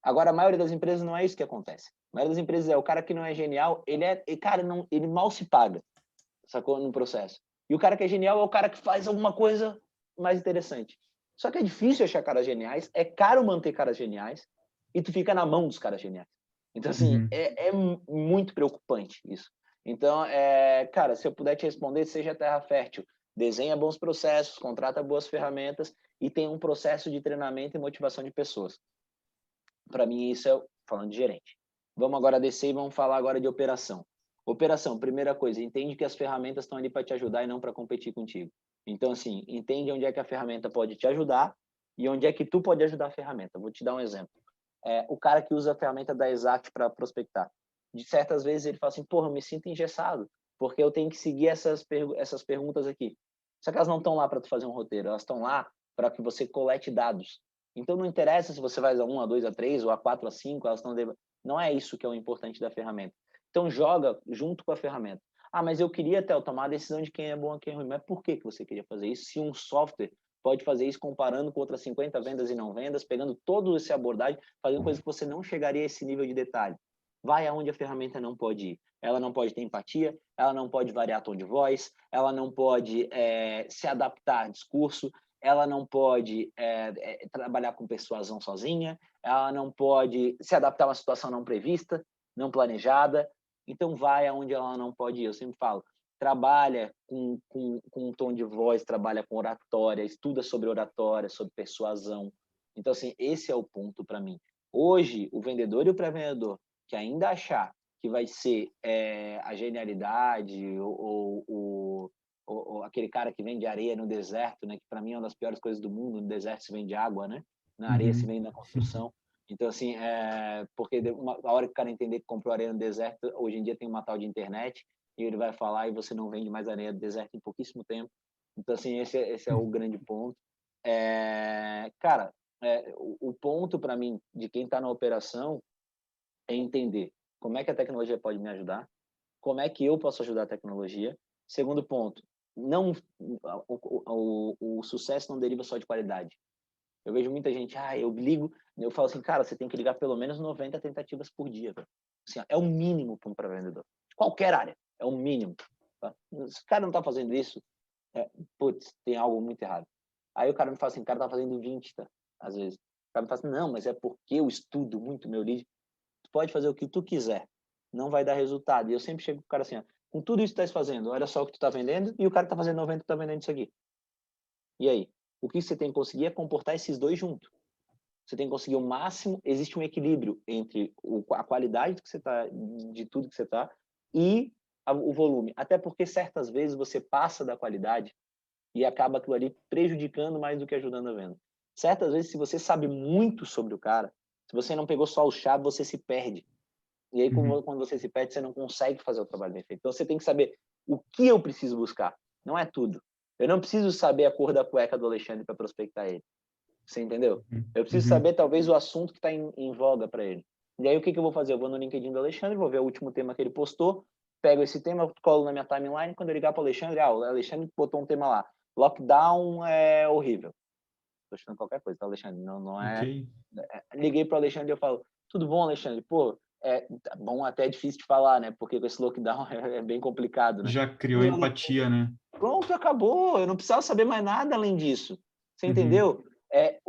[SPEAKER 2] Agora, a maioria das empresas não é isso que acontece. A maioria das empresas é o cara que não é genial, cara, não, ele mal se paga, sacou? No processo. E o cara que é genial é o cara que faz alguma coisa mais interessante. Só que é difícil achar caras geniais, é caro manter caras geniais, e tu fica na mão dos caras geniais. Então, assim, é muito preocupante isso. Então, cara, se eu puder te responder, seja terra fértil. Desenha bons processos, contrata boas ferramentas e tem um processo de treinamento e motivação de pessoas. Para mim, isso é falando de gerente. Vamos agora descer e vamos falar agora de operação. Operação, primeira coisa, entende que as ferramentas estão ali para te ajudar e não para competir contigo. Então, assim, entende onde é que a ferramenta pode te ajudar e onde é que tu pode ajudar a ferramenta. Vou te dar um exemplo. O cara que usa a ferramenta da Exact para prospectar. De certas vezes ele fala assim, porra, eu me sinto engessado, porque eu tenho que seguir essas perguntas aqui. Só que elas não estão lá para tu fazer um roteiro, elas estão lá para que você colete dados. Então não interessa se você vai a 1, a 2, a 3 ou a 4, a 5, elas estão... Não é isso que é o importante da ferramenta. Então joga junto com a ferramenta. Ah, mas eu queria, Theo, tomar a decisão de quem é bom e quem é ruim. Mas por que que você queria fazer isso? Se um software pode fazer isso comparando com outras 50 vendas e não vendas, pegando todo esse abordagem, fazendo coisas que você não chegaria a esse nível de detalhe. Vai aonde a ferramenta não pode ir. Ela não pode ter empatia, ela não pode variar tom de voz, ela não pode se adaptar a discurso, ela não pode trabalhar com persuasão sozinha, ela não pode se adaptar a uma situação não prevista, não planejada. Então, vai aonde ela não pode ir. Eu sempre falo, trabalha com um tom de voz, trabalha com oratória, estuda sobre oratória, sobre persuasão. Então, assim, esse é o ponto para mim. Hoje, o vendedor e o pré-vendedor que ainda achar que vai ser a genialidade ou aquele cara que vende areia no deserto, né? Que para mim é uma das piores coisas do mundo. No deserto se vende água, né? Na areia se
[SPEAKER 1] Uhum.
[SPEAKER 2] vende na construção. Então, assim, porque a hora que o cara entender que comprou areia no deserto, hoje em dia tem uma tal de internet, e ele vai falar e você não vende mais areia do deserto em pouquíssimo tempo. Então, assim, esse é o grande ponto. Cara, o ponto para mim de quem está na operação é entender como é que a tecnologia pode me ajudar, como é que eu posso ajudar a tecnologia. Segundo ponto, não o sucesso não deriva só de qualidade. Eu vejo muita gente, eu ligo, eu falo assim, cara, você tem que ligar pelo menos 90 tentativas por dia, velho. Assim, é o mínimo para um pré-vendedor. De qualquer área, é o mínimo. Tá? Se o cara não tá fazendo isso, putz, tem algo muito errado. Aí o cara me fala assim, o cara tá fazendo 20, tá? Às vezes. O cara me fala assim, não, mas é porque eu estudo muito meu lead. Tu pode fazer o que tu quiser, não vai dar resultado. E eu sempre chego com o cara assim, ó, com tudo isso que tu estás fazendo, olha só o que tu tá vendendo e o cara tá fazendo 90 e tá vendendo isso aqui. E aí? O que você tem que conseguir é comportar esses dois juntos. Você tem que conseguir o máximo, existe um equilíbrio entre a qualidade que você tá, de tudo que você tá e o volume. Até porque certas vezes você passa da qualidade e acaba aquilo ali prejudicando mais do que ajudando a venda. Certas vezes, se você sabe muito sobre o cara, se você não pegou só o chave, você se perde. E aí,
[SPEAKER 1] Uhum.
[SPEAKER 2] quando você se perde, você não consegue fazer o trabalho bem feito. Então, você tem que saber o que eu preciso buscar. Não é tudo. Eu não preciso saber a cor da cueca do Alexandre para prospectar ele. Você entendeu? Eu preciso
[SPEAKER 1] Uhum.
[SPEAKER 2] saber, talvez, o assunto que está em voga para ele. E aí, o que eu vou fazer? Eu vou no LinkedIn do Alexandre, vou ver o último tema que ele postou, pego esse tema, colo na minha timeline, quando eu ligar para o Alexandre, o Alexandre botou um tema lá. Lockdown é horrível. Estou achando qualquer coisa, tá, Alexandre? Não
[SPEAKER 1] Ok.
[SPEAKER 2] liguei para o Alexandre e eu falo, tudo bom, Alexandre? Pô, tá bom, até é difícil de falar, né? Porque com esse lockdown é bem complicado, né?
[SPEAKER 1] Já criou
[SPEAKER 2] Não,
[SPEAKER 1] empatia, né?
[SPEAKER 2] pronto, acabou. Eu não precisava saber mais nada além disso. Você
[SPEAKER 1] Uhum.
[SPEAKER 2] entendeu?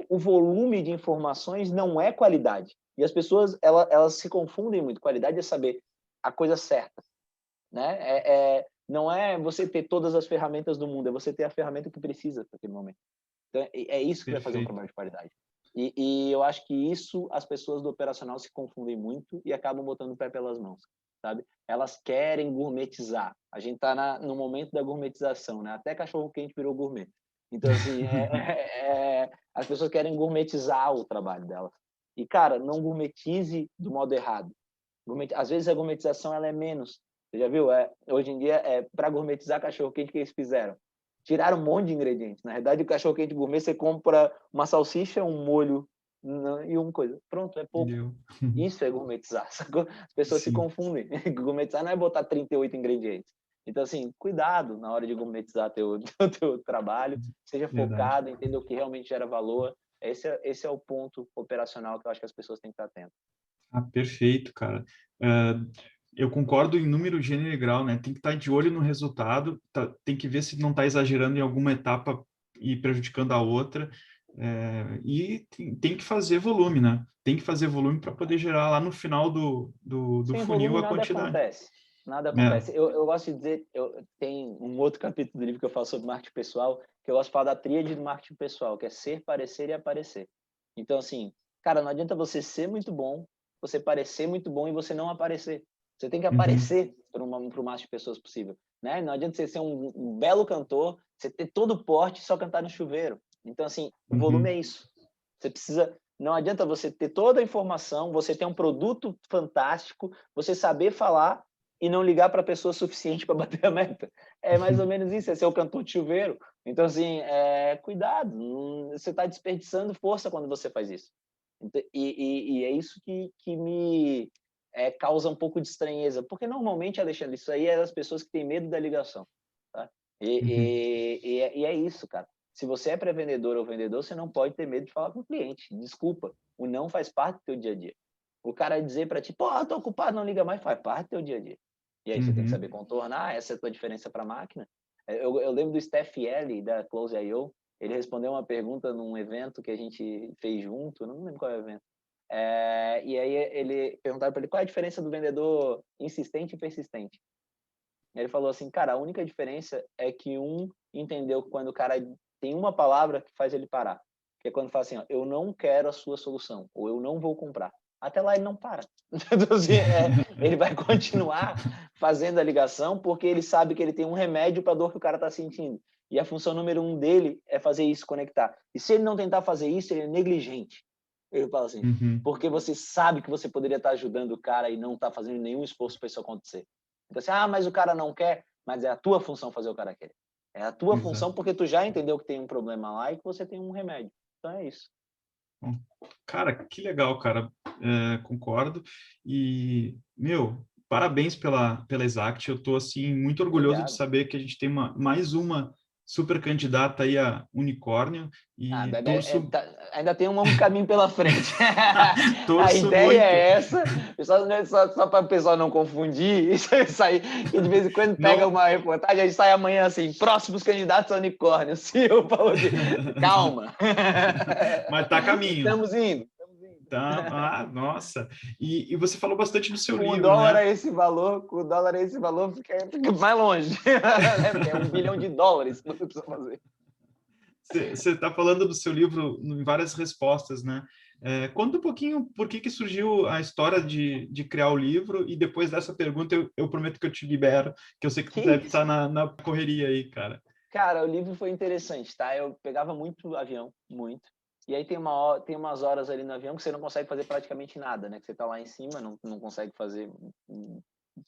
[SPEAKER 2] O volume de informações não é qualidade. E as pessoas, elas se confundem muito. Qualidade é saber a coisa certa, né? Não é você ter todas as ferramentas do mundo, é você ter a ferramenta que precisa para aquele momento. Então, é isso que vai fazer um
[SPEAKER 1] Perfeito.
[SPEAKER 2] trabalho de qualidade. E eu acho que isso, as pessoas do operacional se confundem muito e acabam botando o pé pelas mãos, sabe? Elas querem gourmetizar. A gente está no momento da gourmetização, né? Até cachorro-quente virou gourmet. Então, assim, as pessoas querem gourmetizar o trabalho delas. E, cara, não gourmetize do modo errado. Às vezes a gourmetização ela é menos. Você já viu? Hoje em dia, para gourmetizar cachorro-quente, o que eles fizeram? Tiraram um monte de ingredientes. Na verdade, o cachorro-quente gourmet, você compra uma salsicha, um molho e uma coisa. Pronto, é pouco.
[SPEAKER 1] Deu.
[SPEAKER 2] Isso é gourmetizar. Sacou? As pessoas se
[SPEAKER 1] Sim.
[SPEAKER 2] confundem. Gourmetizar não é botar 38 ingredientes. Então, assim, cuidado na hora de gourmetizar teu trabalho. Seja
[SPEAKER 1] Verdade.
[SPEAKER 2] focado, entenda o que realmente gera valor. Esse é o ponto operacional que eu acho que as pessoas têm que estar atentas.
[SPEAKER 1] Ah, perfeito, cara. Ah, eu concordo em número, gênero e grau, né? Tem que estar de olho no resultado, tem que ver se não está exagerando em alguma etapa e prejudicando a outra. E tem que fazer volume, né? Tem que fazer volume para poder gerar lá no final do
[SPEAKER 2] Sem
[SPEAKER 1] funil
[SPEAKER 2] volume
[SPEAKER 1] a
[SPEAKER 2] nada
[SPEAKER 1] quantidade.
[SPEAKER 2] acontece. Nada
[SPEAKER 1] É.
[SPEAKER 2] acontece. Eu gosto de dizer, tem um outro capítulo do livro que eu falo sobre marketing pessoal, que eu gosto de falar da tríade do marketing pessoal, que é ser, parecer e aparecer. Então, assim, cara, não adianta você ser muito bom, você parecer muito bom e você não aparecer. Você tem que
[SPEAKER 1] Uhum.
[SPEAKER 2] aparecer para o máximo de pessoas possível. Né? Não adianta você ser um belo cantor, você ter todo o porte e só cantar no chuveiro. Então, assim, o volume é
[SPEAKER 1] Uhum.
[SPEAKER 2] isso. Você precisa. Não adianta você ter toda a informação, você ter um produto fantástico, você saber falar e não ligar para a pessoa suficiente para bater a meta. É mais ou menos isso, é ser o cantor de chuveiro. Então, assim, cuidado, você está desperdiçando força quando você faz isso. E é isso que me causa um pouco de estranheza, porque normalmente, Alexandre, isso aí é das pessoas que têm medo da ligação, tá?
[SPEAKER 1] Uhum.
[SPEAKER 2] E é isso, cara. Se você é pré-vendedor ou vendedor, você não pode ter medo de falar com o cliente. Desculpa, o não faz parte do teu dia a dia. O cara dizer para ti, pô, tô ocupado, não liga mais, faz parte do teu dia a dia. E aí você tem que saber
[SPEAKER 1] Uhum.
[SPEAKER 2] contornar, essa é a tua diferença para a máquina. Eu lembro do Steph Yelly, da Close.io, ele respondeu uma pergunta num evento que a gente fez junto, não lembro qual é o evento. E aí ele perguntaram para ele qual é a diferença do vendedor insistente e persistente. Ele falou assim, cara, a única diferença é que um entendeu quando o cara tem uma palavra que faz ele parar. Que é quando fala assim, ó, eu não quero a sua solução, ou eu não vou comprar. Até lá ele não para. Então, assim, ele vai continuar fazendo a ligação porque ele sabe que ele tem um remédio para a dor que o cara está sentindo. E a função número 1 dele é fazer isso, conectar. E se ele não tentar fazer isso, ele é negligente. Ele fala assim,
[SPEAKER 1] Uhum.
[SPEAKER 2] porque você sabe que você poderia estar ajudando o cara e não está fazendo nenhum esforço para isso acontecer. Então, assim, mas o cara não quer, mas é a tua função fazer o cara querer. É a tua função
[SPEAKER 1] Exato.
[SPEAKER 2] porque tu já entendeu que tem um problema lá e que você tem um remédio. Então é isso.
[SPEAKER 1] Bom, cara, que legal, cara. Concordo. E, meu, parabéns pela Exact. Eu tô, assim, muito orgulhoso de
[SPEAKER 2] Obrigado.
[SPEAKER 1] saber que a gente tem mais uma super candidata aí a unicórnio e torço,
[SPEAKER 2] Ainda tem um caminho pela frente. A
[SPEAKER 1] torço
[SPEAKER 2] ideia
[SPEAKER 1] muito.
[SPEAKER 2] é essa, só para o pessoal não confundir, isso aí, que de vez em quando pega
[SPEAKER 1] Não,
[SPEAKER 2] uma reportagem, a gente sai amanhã assim, próximos candidatos a unicórnio. O CEO falou que, calma.
[SPEAKER 1] mas tá a caminho.
[SPEAKER 2] Estamos indo.
[SPEAKER 1] Tá, nossa. E você falou bastante do seu
[SPEAKER 2] Com o
[SPEAKER 1] livro,
[SPEAKER 2] dólar
[SPEAKER 1] né?
[SPEAKER 2] a esse valor, fica mais longe. Porque é US$ 1 bilhão que você precisa fazer.
[SPEAKER 1] Você está falando do seu livro em várias respostas, né? Conta um pouquinho por que surgiu a história de criar o livro e depois dessa pergunta eu prometo que eu te libero, que eu sei que tu
[SPEAKER 2] Que
[SPEAKER 1] deve
[SPEAKER 2] isso?
[SPEAKER 1] estar na correria aí, cara.
[SPEAKER 2] Cara, o livro foi interessante, tá? Eu pegava muito avião, muito. E aí tem umas horas ali no avião que você não consegue fazer praticamente nada, né? Que você tá lá em cima, não consegue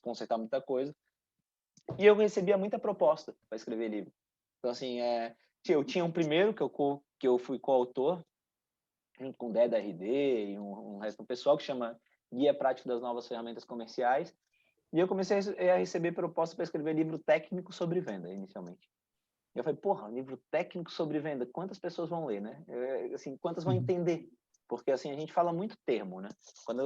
[SPEAKER 2] consertar muita coisa. E eu recebia muita proposta para escrever livro. Então, assim, eu tinha um primeiro que eu fui coautor, junto com o Dé da RD e um resto do pessoal, que chama Guia Prático das Novas Ferramentas Comerciais. E eu comecei a receber propostas para escrever livro técnico sobre venda, inicialmente. E eu falei, porra, um livro técnico sobre venda, quantas pessoas vão ler, né? Assim, quantas vão
[SPEAKER 1] Uhum.
[SPEAKER 2] entender? Porque, assim, a gente fala muito termo, né?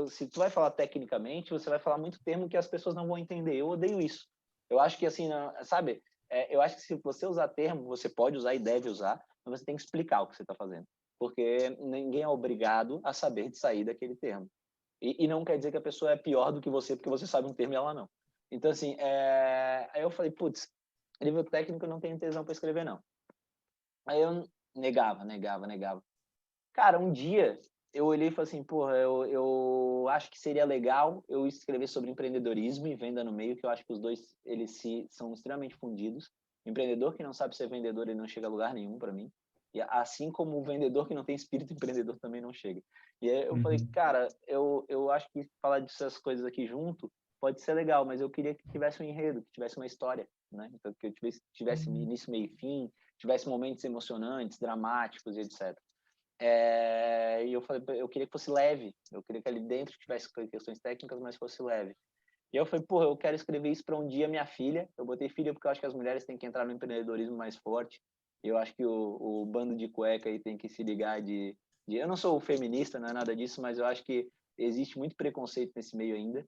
[SPEAKER 2] Se tu vai falar tecnicamente, você vai falar muito termo que as pessoas não vão entender. Eu odeio isso. Eu acho que, assim, sabe? Eu acho que se você usar termo, você pode usar e deve usar, mas você tem que explicar o que você está fazendo. Porque ninguém é obrigado a saber de sair daquele termo. E não quer dizer que a pessoa é pior do que você porque você sabe um termo e ela não. Então, assim, aí eu falei, putz, livro técnico eu não tenho tesão para escrever, não. Aí eu negava. Cara, um dia eu olhei e falei assim, porra, eu acho que seria legal eu escrever sobre empreendedorismo e venda no meio, que eu acho que os dois, são extremamente fundidos. Empreendedor que não sabe ser vendedor, ele não chega a lugar nenhum para mim. E assim como o vendedor que não tem espírito empreendedor também não chega. E aí eu falei,
[SPEAKER 1] Uhum.
[SPEAKER 2] cara, eu acho que falar dessas coisas aqui junto pode ser legal, mas eu queria que tivesse um enredo, que tivesse uma história, né? Então, que eu tivesse início, meio e fim, tivesse momentos emocionantes, dramáticos e etc. E eu falei, eu queria que fosse leve, eu queria que ali dentro tivesse questões técnicas, mas fosse leve. E eu falei, porra, eu quero escrever isso para um dia minha filha. Eu botei filha porque eu acho que as mulheres têm que entrar no empreendedorismo mais forte. Eu acho que o bando de cueca aí tem que se ligar eu não sou feminista, não é nada disso, mas eu acho que existe muito preconceito nesse meio ainda.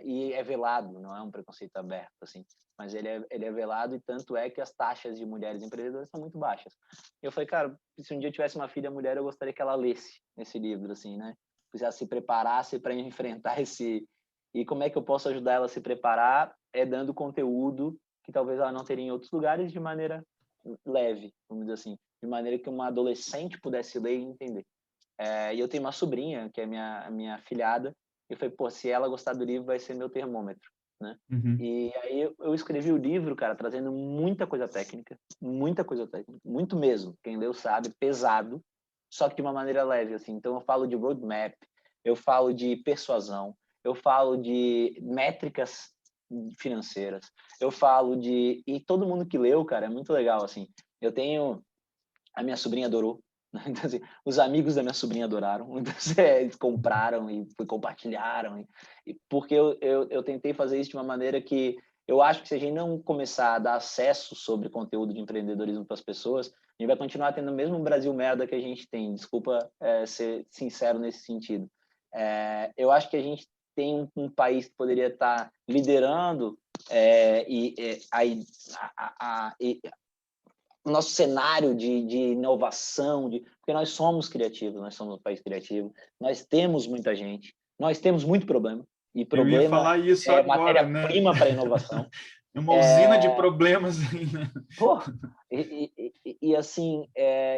[SPEAKER 2] E é velado, não é um preconceito aberto, assim. Mas ele é velado e tanto é que as taxas de mulheres empreendedoras são muito baixas. Eu falei, cara, se um dia eu tivesse uma filha mulher, eu gostaria que ela lesse esse livro, assim, né? Se ela se preparasse para enfrentar e como é que eu posso ajudar ela a se preparar? É dando conteúdo que talvez ela não teria em outros lugares de maneira leve, vamos dizer assim, de maneira que uma adolescente pudesse ler e entender. E eu tenho uma sobrinha, que é minha afilhada, e eu falei, pô, se ela gostar do livro, vai ser meu termômetro, né?
[SPEAKER 1] Uhum.
[SPEAKER 2] E aí eu escrevi o livro, cara, trazendo muita coisa técnica, muito mesmo. Quem leu sabe, pesado, só que de uma maneira leve, assim. Então eu falo de roadmap, eu falo de persuasão, eu falo de métricas financeiras, eu falo e todo mundo que leu, cara, é muito legal, assim. A minha sobrinha adorou, Então, assim, os amigos da minha sobrinha adoraram, então, eles compraram e compartilharam, porque eu tentei fazer isso de uma maneira que eu acho que se a gente não começar a dar acesso sobre conteúdo de empreendedorismo para as pessoas, a gente vai continuar tendo o mesmo Brasil merda que a gente tem. Desculpa ser sincero nesse sentido. Eu acho que a gente tem um país que poderia estar liderando o nosso cenário de inovação, porque nós somos criativos, nós somos um país criativo, nós temos muita gente, nós temos muito problema, e
[SPEAKER 1] Eu ia
[SPEAKER 2] problema
[SPEAKER 1] falar isso
[SPEAKER 2] é
[SPEAKER 1] agora, né?
[SPEAKER 2] matéria-prima para inovação.
[SPEAKER 1] É uma usina de problemas aí, né?
[SPEAKER 2] Pô, assim,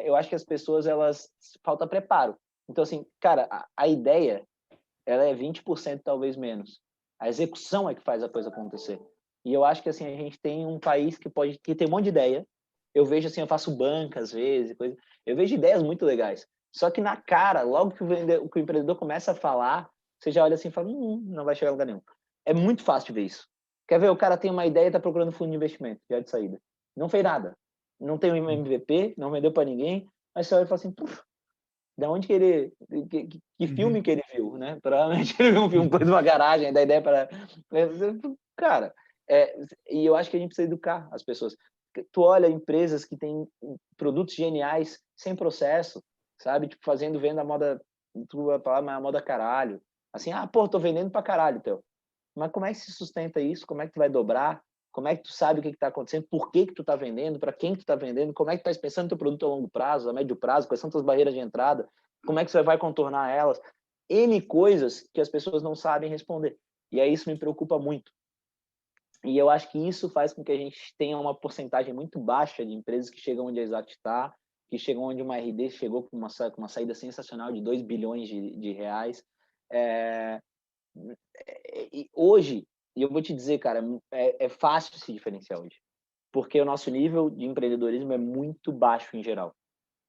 [SPEAKER 2] eu acho que as pessoas, elas falta preparo. Então, assim, cara, a ideia, ela é 20% talvez menos. A execução é que faz a coisa acontecer. E eu acho que, assim, a gente tem um país que tem um monte de ideia. Eu vejo, assim, eu faço banca às vezes, coisa. Eu vejo ideias muito legais. Só que na cara, logo que o empreendedor começa a falar, você já olha assim e fala, não vai chegar a lugar nenhum. É muito fácil de ver isso. Quer ver? O cara tem uma ideia e está procurando fundo de investimento, já de saída. Não fez nada. Não tem um MVP, não vendeu para ninguém, mas você olha e fala assim, da onde que ele... Que filme que ele viu, né? Provavelmente ele viu um filme de uma garagem, da ideia para... Cara, e eu acho que a gente precisa educar as pessoas. Tu olha empresas que têm produtos geniais sem processo, sabe? Tipo, fazendo venda moda... Tu vai falar, mas a moda caralho. Assim, pô, tô vendendo pra caralho, teu. Mas como é que se sustenta isso? Como é que tu vai dobrar? Como é que tu sabe o que está acontecendo? Por que tu está vendendo? Para quem tu está vendendo? Como é que tu está pensando no teu produto a longo prazo, a médio prazo? Quais são tuas barreiras de entrada? Como é que você vai contornar elas? N coisas que as pessoas não sabem responder. E aí isso me preocupa muito. E eu acho que isso faz com que a gente tenha uma porcentagem muito baixa de empresas que chegam onde a Exato está, que chegam onde uma RD chegou com uma saída sensacional de 2 bilhões de reais. E hoje, e eu vou te dizer, cara, é fácil se diferenciar hoje, porque o nosso nível de empreendedorismo é muito baixo em geral.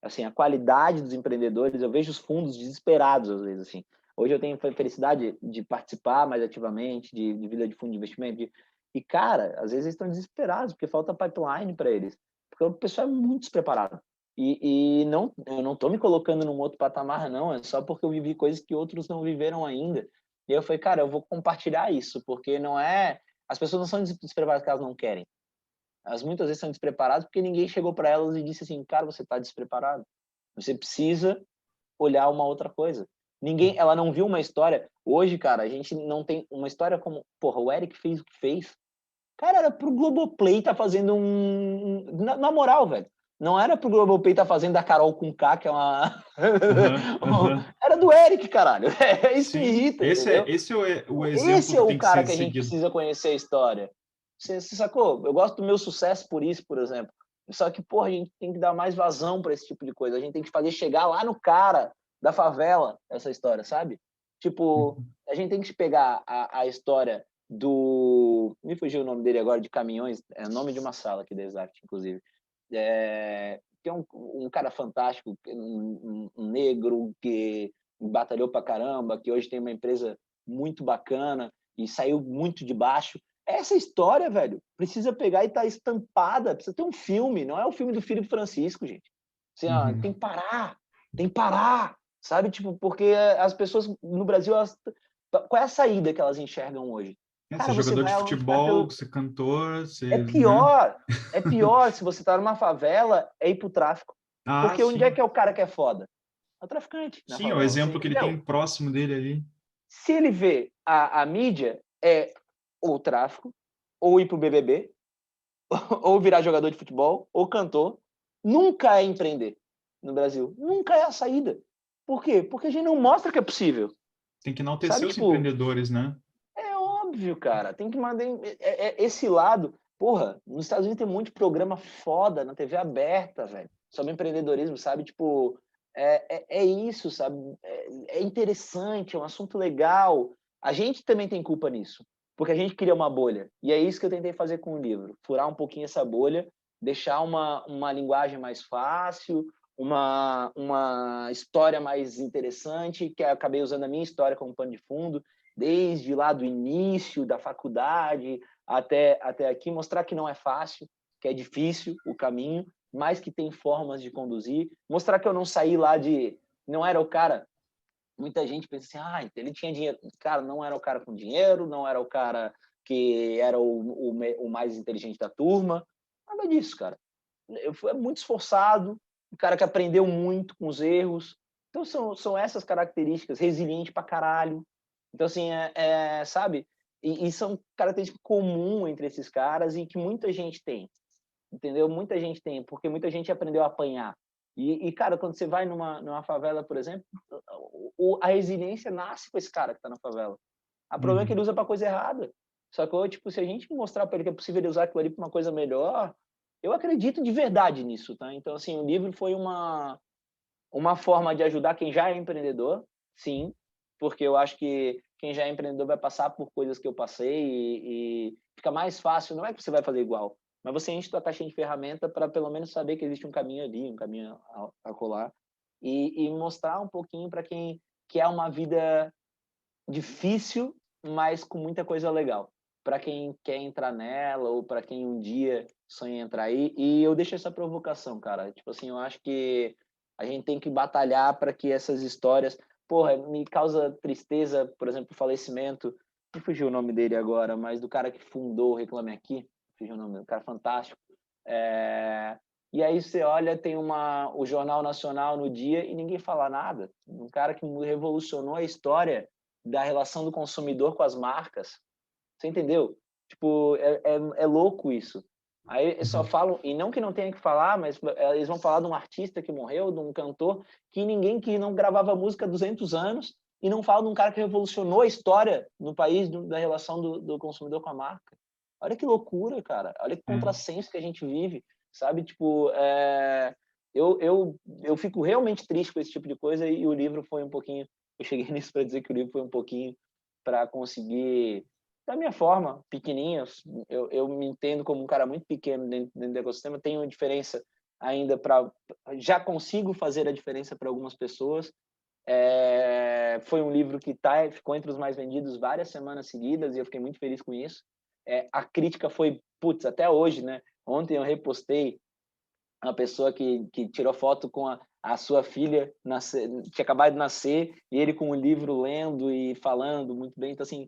[SPEAKER 2] Assim, a qualidade dos empreendedores, eu vejo os fundos desesperados às vezes, assim. Hoje eu tenho a felicidade de participar mais ativamente de vida de fundo de investimento, e, cara, às vezes eles estão desesperados, porque falta pipeline para eles, porque o pessoal é muito despreparado. E não, eu não estou me colocando num outro patamar, não, é só porque eu vivi coisas que outros não viveram ainda. E eu falei, cara, eu vou compartilhar isso, porque não é... As pessoas não são despreparadas porque elas não querem. Elas muitas vezes são despreparadas porque ninguém chegou para elas e disse assim, cara, você está despreparado. Você precisa olhar uma outra coisa. Ela não viu uma história. Hoje, cara, a gente não tem uma história como, porra, o Eric fez o que fez. Cara, era pro Globoplay tá fazendo na moral, velho. Não era pro Globoplay tá fazendo a Carol com K, que é uma... Era do Eric, caralho. É isso que me
[SPEAKER 1] Sim,
[SPEAKER 2] irrita, entendeu?
[SPEAKER 1] esse é o
[SPEAKER 2] Esse
[SPEAKER 1] exemplo
[SPEAKER 2] é
[SPEAKER 1] que
[SPEAKER 2] o
[SPEAKER 1] tem que
[SPEAKER 2] cara
[SPEAKER 1] ser
[SPEAKER 2] que a gente
[SPEAKER 1] seguido.
[SPEAKER 2] precisa conhecer a história. Você sacou? Eu gosto do meu sucesso por isso, por exemplo. Só que, porra, a gente tem que dar mais vazão para esse tipo de coisa. A gente tem que fazer chegar lá no cara da favela essa história, sabe? Tipo, a gente tem que pegar a história do... Me fugiu o nome dele agora, de caminhões. É o nome de uma sala aqui da Exact, inclusive. Que é um cara fantástico, um negro que batalhou pra caramba, que hoje tem uma empresa muito bacana e saiu muito de baixo. Essa história, velho, precisa pegar e tá estampada, precisa ter um filme, não é o filme do Filipe Francisco, gente. Assim, tem que parar, sabe? Tipo, porque as pessoas no Brasil, qual é a saída que elas enxergam hoje?
[SPEAKER 1] Ser
[SPEAKER 2] Cara, você
[SPEAKER 1] jogador
[SPEAKER 2] vai
[SPEAKER 1] de
[SPEAKER 2] aonde tá
[SPEAKER 1] futebol,
[SPEAKER 2] pelo...
[SPEAKER 1] ser cantor,
[SPEAKER 2] É
[SPEAKER 1] ser, né?
[SPEAKER 2] pior, é pior se você tá numa favela, é ir pro tráfico. Porque onde é
[SPEAKER 1] Sim.
[SPEAKER 2] que é o cara que é foda? É o traficante na
[SPEAKER 1] Sim, é o
[SPEAKER 2] favela, você
[SPEAKER 1] exemplo que ele tem
[SPEAKER 2] entendeu?
[SPEAKER 1] próximo dele ali.
[SPEAKER 2] Se ele vê a mídia, é ou tráfico, ou ir pro BBB, ou virar jogador de futebol, ou cantor, nunca é empreender no Brasil. Nunca é a saída. Por quê? Porque a gente não mostra que é possível.
[SPEAKER 1] Tem que enaltecer
[SPEAKER 2] Sabe,
[SPEAKER 1] os
[SPEAKER 2] tipo,
[SPEAKER 1] empreendedores, né?
[SPEAKER 2] é óbvio, cara. Tem que mandar esse lado. Porra, nos Estados Unidos tem um monte de programa foda na TV aberta, velho, sobre empreendedorismo, sabe? Tipo, é isso, sabe? É interessante, é um assunto legal. A gente também tem culpa nisso, porque a gente cria uma bolha. E é isso que eu tentei fazer com o livro: furar um pouquinho essa bolha, deixar uma linguagem mais fácil, uma história mais interessante, que eu acabei usando a minha história como pano de fundo, desde lá do início da faculdade até aqui, mostrar que não é fácil, que é difícil o caminho, mas que tem formas de conduzir, mostrar que eu não saí lá não era o cara. Muita gente pensa assim, ele tinha dinheiro. Cara, não era o cara com dinheiro, não era o cara que era o mais inteligente da turma, nada disso, cara. Eu fui muito esforçado, um cara que aprendeu muito com os erros. Então são essas características, resiliente pra caralho. Então assim, sabe? E são características comuns entre esses caras e que muita gente tem, entendeu? Muita gente tem, porque muita gente aprendeu a apanhar. Cara, quando você vai numa favela, por exemplo, a resiliência nasce com esse cara que está na favela. O problema é que ele usa para coisa errada. Só que, tipo, se a gente mostrar para ele que é possível ele usar aquilo ali para uma coisa melhor, eu acredito de verdade nisso, tá? Então, assim, o livro foi uma forma de ajudar quem já é empreendedor, sim, porque eu acho que quem já é empreendedor vai passar por coisas que eu passei e fica mais fácil. Não é que você vai fazer igual, mas você enche sua caixinha de ferramenta para pelo menos saber que existe um caminho ali, um caminho a colar e mostrar um pouquinho para quem quer uma vida difícil, mas com muita coisa legal. Para quem quer entrar nela ou para quem um dia sonha entrar aí. E eu deixo essa provocação, cara. Tipo assim, eu acho que a gente tem que batalhar para que essas histórias... Porra, me causa tristeza, por exemplo, o falecimento... Não fugiu o nome dele agora, mas do cara que fundou o Reclame Aqui. Fugiu o nome, um cara fantástico. E aí você olha, tem o Jornal Nacional no dia e ninguém fala nada. Um cara que revolucionou a história da relação do consumidor com as marcas. Você entendeu? Tipo, é louco isso. Aí só falam, e não que não tenha que falar, mas eles vão falar de um artista que morreu, de um cantor, que não gravava música há 200 anos, e não falam de um cara que revolucionou a história no país da relação do consumidor com a marca. Olha que loucura, cara. Olha que contrassenso que a gente vive, sabe? Tipo, eu fico realmente triste com esse tipo de coisa, e o livro foi um pouquinho... Eu cheguei nisso para dizer que o livro foi um pouquinho para conseguir, da minha forma, pequenininha. Eu me entendo como um cara muito pequeno dentro do ecossistema, tenho diferença ainda já consigo fazer a diferença para algumas pessoas. Foi um livro que ficou entre os mais vendidos várias semanas seguidas e eu fiquei muito feliz com isso. A crítica foi, putz, até hoje, né? Ontem eu repostei uma pessoa que tirou foto com a sua filha, tinha acabado de nascer, e ele com o livro lendo e falando muito bem. Então, assim,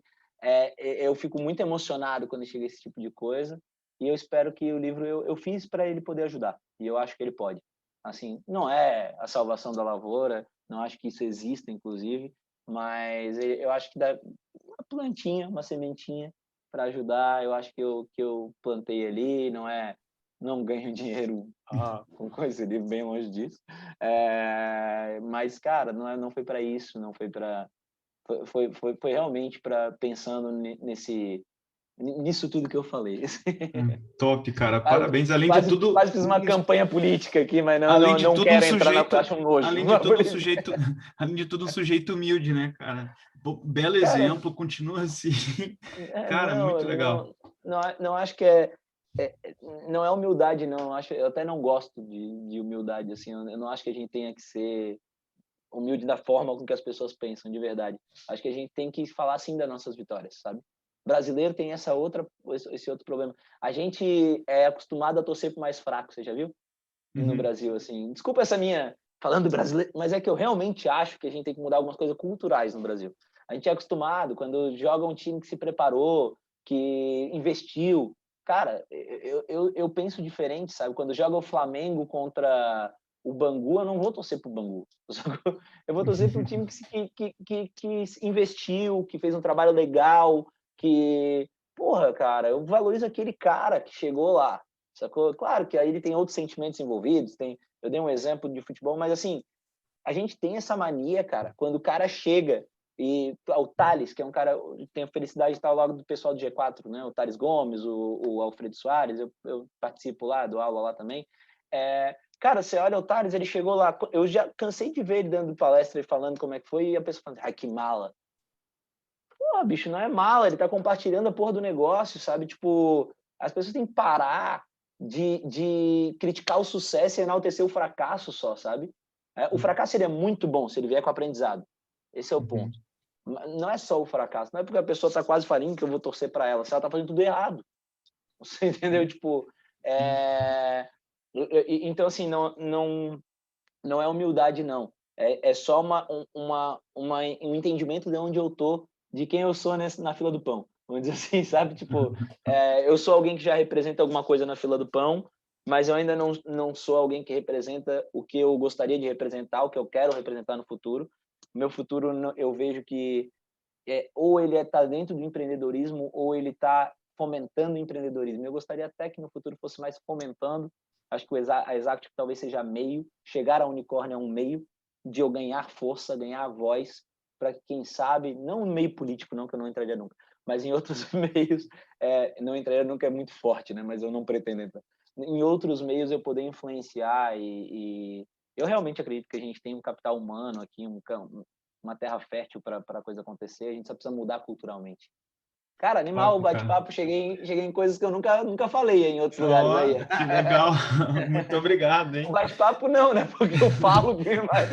[SPEAKER 2] eu fico muito emocionado quando chega esse tipo de coisa, e eu espero que o livro eu fiz para ele poder ajudar, e eu acho que ele pode. Assim, não é a salvação da lavoura, não acho que isso exista, inclusive, mas eu acho que dá uma plantinha, uma sementinha para ajudar. Eu acho que eu plantei ali, não ganho dinheiro com coisa ali, bem longe disso. Mas, cara, não foi para isso, não foi para... Foi realmente para pensando nisso tudo que eu falei.
[SPEAKER 1] Top, cara.
[SPEAKER 2] Quase,
[SPEAKER 1] Parabéns. Além de
[SPEAKER 2] quase,
[SPEAKER 1] tudo,
[SPEAKER 2] quase fiz uma campanha política aqui, mas
[SPEAKER 1] além de
[SPEAKER 2] não
[SPEAKER 1] tudo um
[SPEAKER 2] quero entrar na...
[SPEAKER 1] sujeito,
[SPEAKER 2] Acho um nojo.
[SPEAKER 1] além de tudo um sujeito, além de tudo um sujeito humilde, né, cara? Belo
[SPEAKER 2] Cara,
[SPEAKER 1] exemplo, continua assim. Cara, muito legal.
[SPEAKER 2] não acho que não é humildade, não. Eu até não gosto de humildade, assim. Eu não acho que a gente tenha que ser humilde da forma com que as pessoas pensam, de verdade. Acho que a gente tem que falar, sim, das nossas vitórias, sabe? O brasileiro tem esse outro problema. A gente é acostumado a torcer pro mais fraco, você já viu? No Brasil, assim. Desculpa essa minha falando brasileiro, mas é que eu realmente acho que a gente tem que mudar algumas coisas culturais no Brasil. A gente é acostumado, quando joga um time que se preparou, que investiu. Cara, eu penso diferente, sabe? Quando joga o Flamengo contra o Bangu, eu não vou torcer pro Bangu. Eu vou torcer pro time que investiu, que fez um trabalho legal, que... Porra, cara, eu valorizo aquele cara que chegou lá, sacou? Claro que aí ele tem outros sentimentos envolvidos, eu dei um exemplo de futebol, mas assim, a gente tem essa mania, cara, quando o cara chega e o Thales, que é um cara, tem a felicidade de estar ao lado do pessoal do G4, né? O Thales Gomes, o Alfredo Soares, eu participo lá, dou aula lá também. Cara, você olha o Thales, ele chegou lá, eu já cansei de ver ele dando palestra e falando como é que foi, e a pessoa falando, ai, que mala. Pô, bicho, não é mala, ele tá compartilhando a porra do negócio, sabe? Tipo, as pessoas têm que parar de criticar o sucesso e enaltecer o fracasso só, sabe? O fracasso ele é muito bom se ele vier com aprendizado. Esse é o ponto. Não é só o fracasso, não é porque a pessoa está quase falindo que eu vou torcer para ela, se ela está fazendo tudo errado. Você entendeu? Tipo, Então, assim, não é humildade, não. É só um entendimento de onde eu tô, de quem eu sou na fila do pão. Vamos dizer assim, sabe? Tipo, eu sou alguém que já representa alguma coisa na fila do pão, mas eu ainda não sou alguém que representa o que eu gostaria de representar, o que eu quero representar no futuro. Meu futuro, eu vejo que ou ele está dentro do empreendedorismo, ou ele está fomentando o empreendedorismo. Eu gostaria até que no futuro fosse mais fomentando. Acho que a Exact talvez seja meio, chegar a unicórnio é um meio de eu ganhar força, ganhar voz, para que, quem sabe, não no meio político, não, que eu não entraria nunca, mas em outros meios, não entraria nunca é muito forte, né? Mas eu não pretendo entrar. Em outros meios eu poder influenciar e eu realmente acredito que a gente tem um capital humano aqui, uma terra fértil para a coisa acontecer, a gente só precisa mudar culturalmente. Cara, animal o
[SPEAKER 1] Top, cara.
[SPEAKER 2] bate-papo, cheguei em coisas que eu nunca falei em outros lugares
[SPEAKER 1] Ó,
[SPEAKER 2] aí.
[SPEAKER 1] que legal. Muito obrigado,
[SPEAKER 2] O
[SPEAKER 1] hein?
[SPEAKER 2] bate-papo não, né? Porque eu falo demais.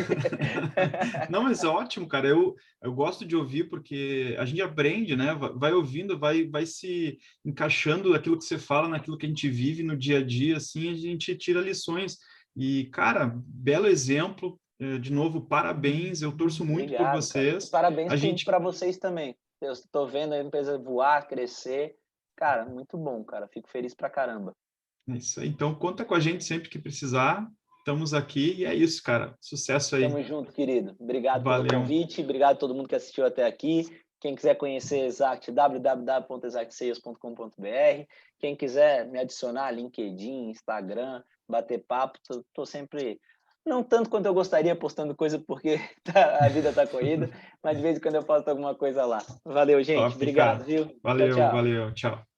[SPEAKER 1] Não, mas é ótimo, cara. Eu gosto de ouvir porque a gente aprende, né? Vai ouvindo, vai se encaixando aquilo que você fala, naquilo que a gente vive no dia a dia, assim, a gente tira lições. E, cara, belo exemplo. De novo, parabéns. Eu torço muito por
[SPEAKER 2] Obrigado, cara. E
[SPEAKER 1] vocês.
[SPEAKER 2] parabéns
[SPEAKER 1] A gente
[SPEAKER 2] para vocês também. Eu estou vendo a empresa voar, crescer. Cara, muito bom, cara. Fico feliz pra caramba.
[SPEAKER 1] É isso aí. Então, conta com a gente sempre que precisar. Estamos aqui e é isso, cara. Sucesso aí.
[SPEAKER 2] Tamo junto, querido. Obrigado pelo
[SPEAKER 1] Valeu.
[SPEAKER 2] convite, obrigado a todo mundo que assistiu até aqui. Quem quiser conhecer Exact, www.exactsales.com.br. Quem quiser me adicionar, LinkedIn, Instagram, bater papo, tô sempre, não tanto quanto eu gostaria postando coisa, porque a vida tá corrida, mas de vez em quando eu posto alguma coisa lá. Valeu, gente.
[SPEAKER 1] Top,
[SPEAKER 2] Obrigado,
[SPEAKER 1] cara.
[SPEAKER 2] viu? Tchau,
[SPEAKER 1] Valeu,
[SPEAKER 2] tchau.
[SPEAKER 1] valeu. Tchau.